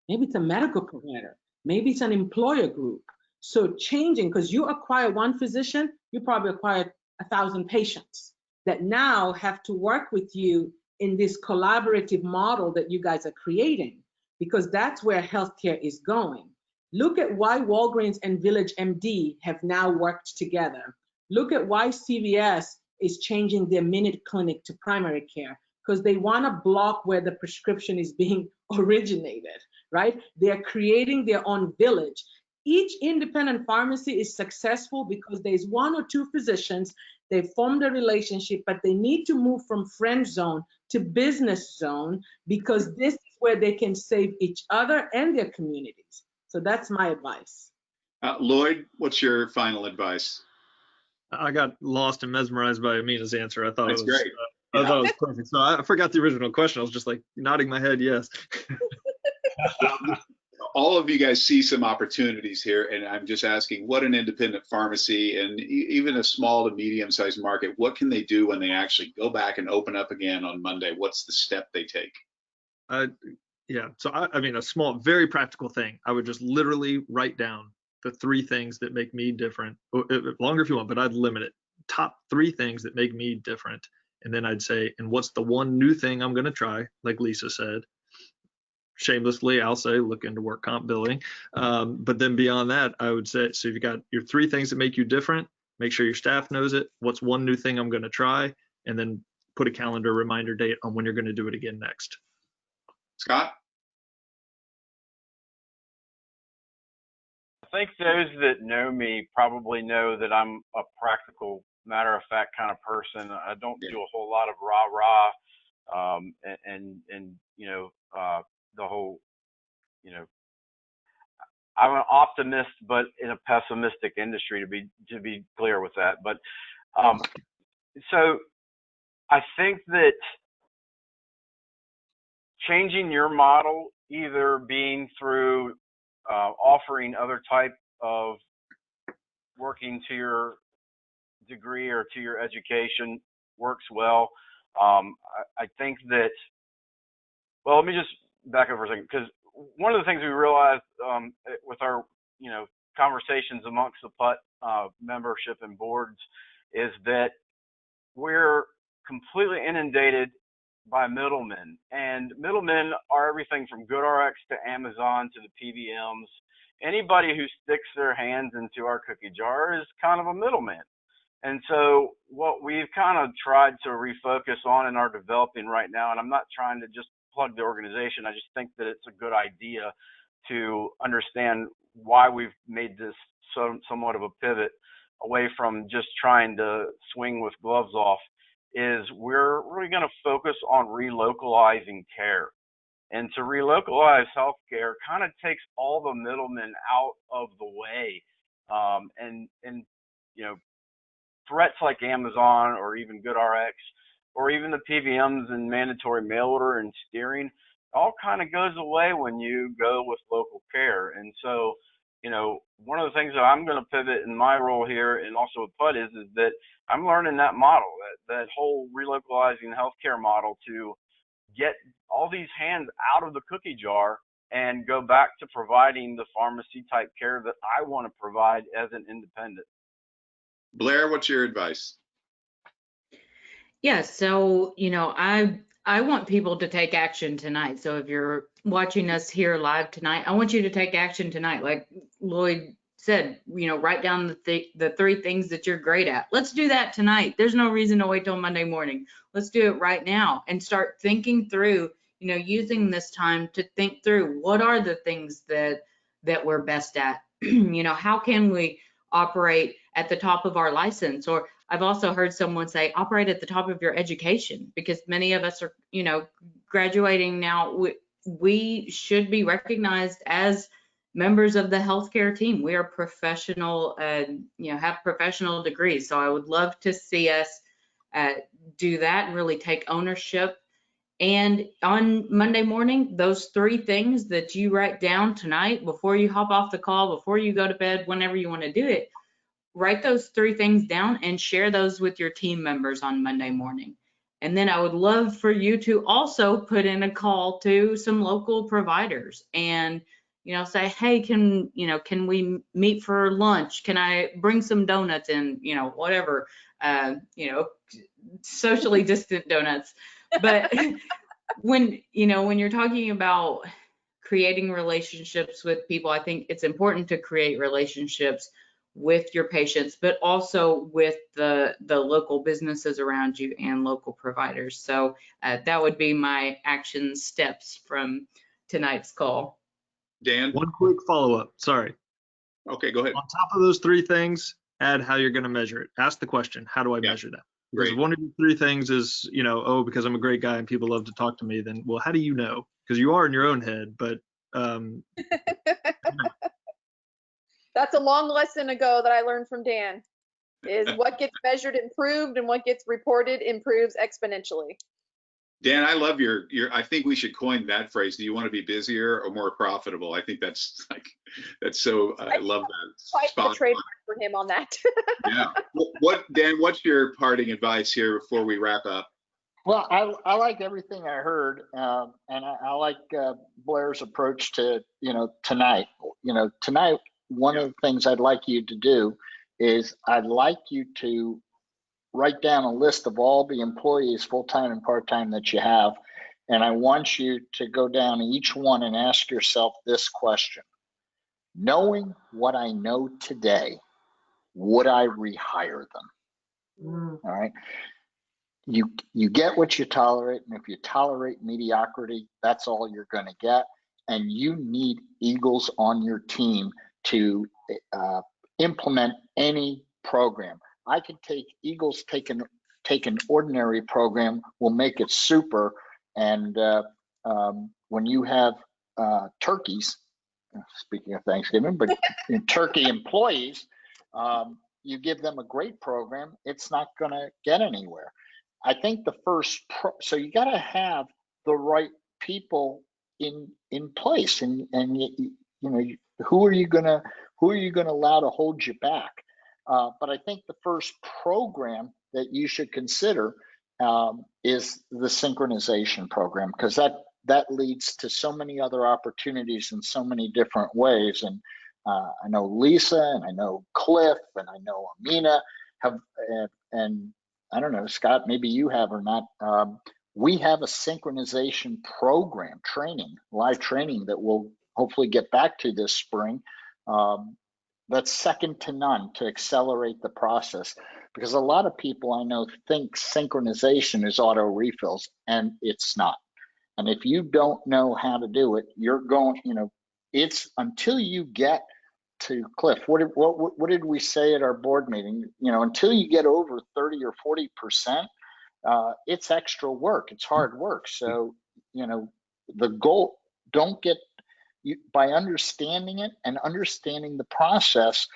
Maybe it's a medical provider. Maybe it's an employer group. So changing, because you acquire one physician, you probably acquired 1,000 patients that now have to work with you in this collaborative model that you guys are creating, because that's where healthcare is going. Look at why Walgreens and Village MD have now worked together. Look at why CVS is changing their minute clinic to primary care because they want to block where the prescription is being originated, right? They're creating their own village. Each independent pharmacy is successful because there's one or two physicians, they formed a relationship, but they need to move from friend zone to business zone because this is where they can save each other and their communities. So that's my advice. Lloyd, what's your final advice? I got lost and mesmerized by Amina's answer. I thought That's it was great. I thought it was perfect. So I forgot the original question. I was just like nodding my head, yes. All of you guys see some opportunities here, and I'm just asking, what an independent pharmacy and even a small to medium-sized market, what can they do when they actually go back and open up again on Monday? What's the step they take? Yeah, so I mean, a small, very practical thing. I would just literally write down the 3 things that make me different. Longer if you want, but I'd limit it. Top 3 things that make me different. And then I'd say, and what's the one new thing I'm going to try, like Lisa said. Shamelessly, I'll say, look into work comp billing. But then beyond that, I would say, so you've got your 3 things that make you different, make sure your staff knows it. What's one new thing I'm going to try? And then put a calendar reminder date on when you're going to do it again next. Scott? I think those that know me probably know that I'm a practical, matter-of-fact kind of person. I don't do a whole lot of rah-rah, and you know, the whole, you know, I'm an optimist, but in a pessimistic industry, to be clear with that. But so I think that changing your model, either being through offering other type of working to your degree or to your education, works well. I think that, well, let me just back up for a second, because one of the things we realized with our, you know, conversations amongst the PUTT membership and boards is that we're completely inundated by middlemen, and middlemen are everything from GoodRx to Amazon to the PBMs. Anybody who sticks their hands into our cookie jar is kind of a middleman. And so what we've kind of tried to refocus on and are developing right now, and I'm not trying to just plug the organization, I just think that it's a good idea to understand why we've made this somewhat of a pivot away from just trying to swing with gloves off, is we're really going to focus on relocalizing care. And to relocalize healthcare kind of takes all the middlemen out of the way. And you know, threats like Amazon or even GoodRx or even the PBMs and mandatory mail order and steering all kind of goes away when you go with local care. And so, you know, one of the things that I'm going to pivot in my role here and also with PUTT is that I'm learning that model, that whole relocalizing healthcare model, to get all these hands out of the cookie jar and go back to providing the pharmacy type care that I want to provide as an independent. Blair, what's your advice? Yeah, so, you know, I want people to take action tonight. So if you're watching us here live tonight, I want you to take action tonight. Like Lloyd said, you know, write down the 3 things that you're great at. Let's do that tonight. There's no reason to wait till Monday morning. Let's do it right now and start thinking through, you know, using this time to think through what are the things that we're best at. You know, how can we operate at the top of our license? Or I've also heard someone say operate at the top of your education, because many of us are, you know, graduating now. We should be recognized as members of the healthcare team. We are professional and, you know, have professional degrees. So I would love to see us do that and really take ownership. And on Monday morning, those 3 things that you write down tonight before you hop off the call, before you go to bed, whenever you want to do it, write those 3 things down and share those with your team members on Monday morning. And then I would love for you to also put in a call to some local providers and, you know, say, hey, can we meet for lunch? Can I bring some donuts in, you know, whatever, you know, socially distant donuts. But when you're talking about creating relationships with people, I think it's important to create relationships with your patients, but also with the local businesses around you and local providers. So that would be my action steps from tonight's call. Dan? One quick follow-up, sorry. Okay, go ahead. On top of those three things, add how you're going to measure it. Ask the question, how do I measure that? Because Great. one of the three things is, you know, oh, because I'm a great guy and people love to talk to me, then, well, how do you know? Because you are in your own head, but That's a long lesson ago that I learned from Dan, is what gets measured improved and what gets reported improves exponentially. Dan, I love your, I think we should coin that phrase. Do you want to be busier or more profitable? I think that's like, that's so, I love that. Quite Spot the trademark for him on that. Yeah. Dan, what's your parting advice here before we wrap up? Well, I like everything I heard, and I like Blair's approach to, tonight. Tonight, one of the things I'd like you to do is I'd like you to write down a list of all the employees, full-time and part-time, that you have. And I want you to go down each one and ask yourself this question. Knowing what I know today, would I rehire them? All right. You get what you tolerate, and if you tolerate mediocrity, that's all you're going to get. And you need Eagles on your team to implement any program. I could take Eagles, take an ordinary program, we'll make it super. And when you have turkeys, speaking of Thanksgiving, but turkey employees, you give them a great program, it's not going to get anywhere. I think the first, so you got to have the right people in place, and who are you going to allow to hold you back? But I think the first program that you should consider is the synchronization program, because that leads to so many other opportunities in so many different ways. And I know Lisa, and I know Cliff, and I know Amina have, and I don't know, Scott, maybe you have or not. We have a synchronization program, live training that we'll hopefully get back to this spring. That's second to none to accelerate the process, because a lot of people I know think synchronization is auto refills, and it's not. And if you don't know how to do it, you're going, it's until you get to Cliff. What did we say at our board meeting? Until you get over 30 or 40%, it's extra work. It's hard work. So, the goal, don't get, by understanding it and understanding the process,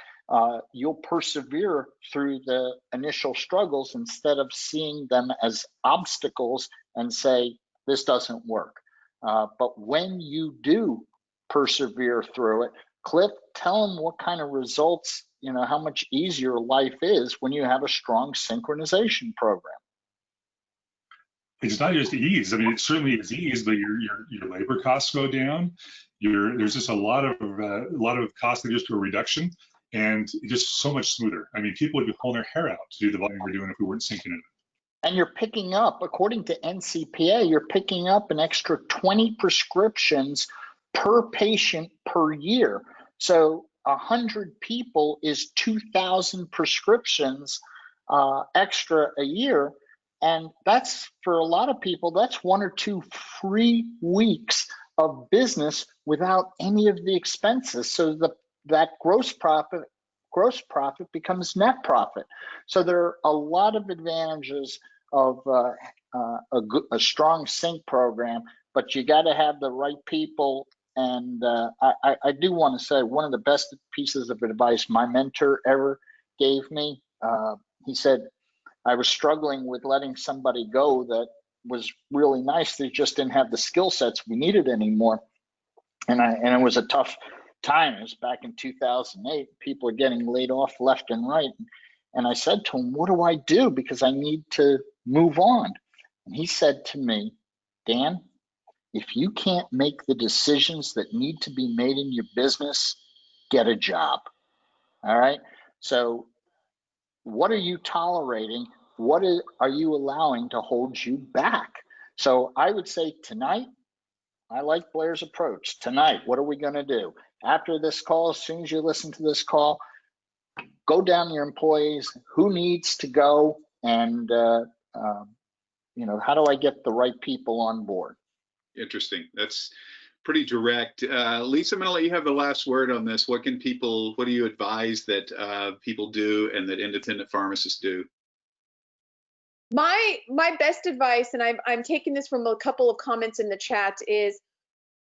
you'll persevere through the initial struggles instead of seeing them as obstacles and say, this doesn't work. But when you do persevere through it, Cliff, tell them what kind of results, how much easier life is when you have a strong synchronization program. It's not just ease. I mean, it certainly is ease, but your labor costs go down. There's just a lot of cost just to a reduction, and just so much smoother. I mean, people would be pulling their hair out to do the volume we're doing if we weren't syncing it. And you're picking up, according to NCPA, you're picking up an extra 20 prescriptions per patient per year. So 100 people is 2,000 prescriptions extra a year. And that's, for a lot of people, that's 1 or 2 free weeks of business without any of the expenses. So that gross profit becomes net profit. So there are a lot of advantages of a strong sync program, but you got to have the right people. And I do want to say, one of the best pieces of advice my mentor ever gave me, he said, I was struggling with letting somebody go that was really nice. They just didn't have the skill sets we needed anymore. And it was a tough time. It was back in 2008. People are getting laid off left and right. And I said to him, what do I do? Because I need to move on. And he said to me, Dan, if you can't make the decisions that need to be made in your business, get a job. All right. So what are you tolerating? What are you allowing to hold you back? So I would say tonight, I like Blair's approach. Tonight, what are we going to do? After this call, as soon as you listen to this call, go down your employees, who needs to go, and you know, how do I get the right people on board? Interesting. That's pretty direct. Lisa, I'm going to let you have the last word on this. What do you advise that people do and that independent pharmacists do? My best advice, and I'm taking this from a couple of comments in the chat, is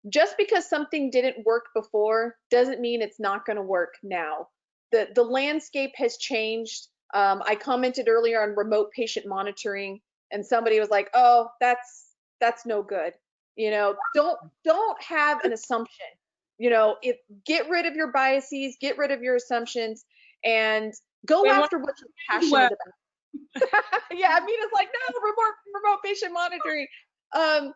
just because something didn't work before doesn't mean it's not going to work now. The landscape has changed. I commented earlier on remote patient monitoring, and somebody was like, "Oh, that's no good." You know, don't have an assumption. You know, get rid of your biases, get rid of your assumptions, and go after what you're passionate about. Yeah, Amina's like, no, remote patient monitoring. And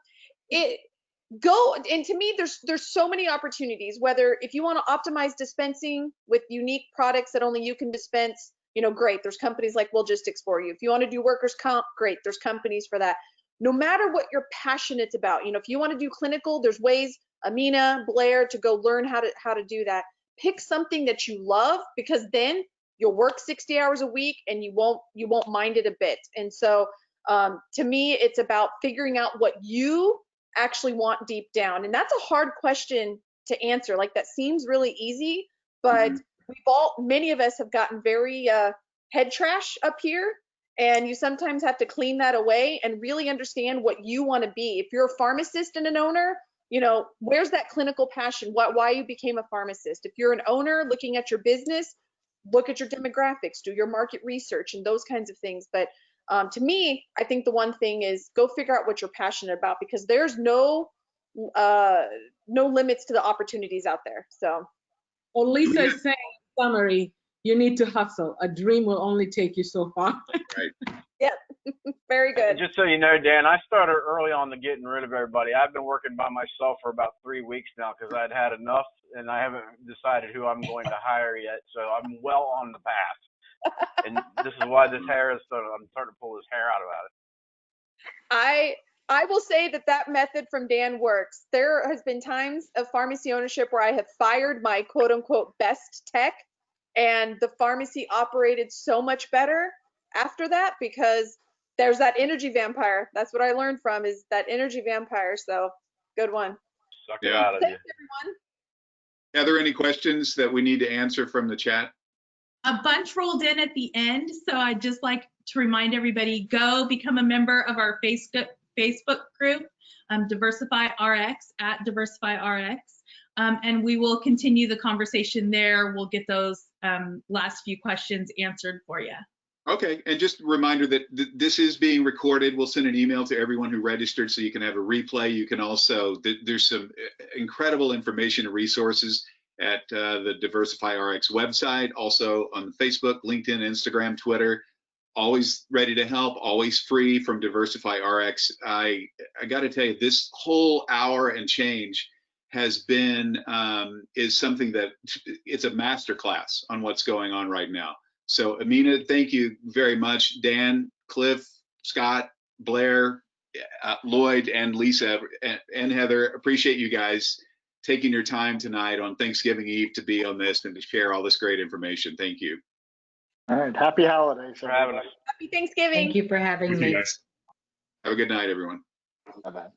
to me, there's so many opportunities. Whether if you want to optimize dispensing with unique products that only you can dispense, you know, great. There's companies like Wellgistics for you. If you want to do workers' comp, great. There's companies for that. No matter what you're passionate about, you know, if you want to do clinical, there's ways, Amina, Blair, to go learn how to do that. Pick something that you love, because then you'll work 60 hours a week and you won't mind it a bit. And so to me, it's about figuring out what you actually want deep down. And that's a hard question to answer. Like, that seems really easy, but many of us have gotten very head trash up here. And you sometimes have to clean that away and really understand what you want to be. If you're a pharmacist and an owner, you know, where's that clinical passion? Why you became a pharmacist? If you're an owner looking at your business, look at your demographics, do your market research and those kinds of things. But to me, I think the one thing is go figure out what you're passionate about, because there's no limits to the opportunities out there. So, well, Lisa is saying, in summary, you need to hustle. A dream will only take you so far. Right. Yeah, very good. Just so you know, Dan, I started early on the getting rid of everybody. I've been working by myself for about 3 weeks now because I'd had enough, and I haven't decided who I'm going to hire yet. So I'm well on the path. And this is why this hair is I'm starting to pull this hair out about it. I will say that method from Dan works. There has been times of pharmacy ownership where I have fired my quote unquote best tech, and the pharmacy operated so much better after that, because there's that energy vampire. That's what I learned from, is that energy vampire. So good one. Suck it out of you. Thanks, everyone. Are there any questions that we need to answer from the chat? A bunch rolled in at the end, so I'd just like to remind everybody, go become a member of our Facebook group, Diversify RX, at Diversify RX, and we will continue the conversation there. We'll get those last few questions answered for you. Okay, and just a reminder that this is being recorded. We'll send an email to everyone who registered so you can have a replay. You can also, there's some incredible information and resources at the Diversify RX website, also on Facebook, LinkedIn, Instagram, Twitter. Always ready to help, always free from Diversify RX. I got to tell you, this whole hour and change has been, is something that it's a masterclass on what's going on right now. So Amina, thank you very much. Dan, Cliff, Scott, Blair, Lloyd, and Lisa, and Heather, appreciate you guys taking your time tonight on Thanksgiving Eve to be on this and to share all this great information. Thank you. All right. Happy holidays, For having us. Happy Thanksgiving. Thank you for having Thank me. you guys. Have a good night, everyone. Bye-bye.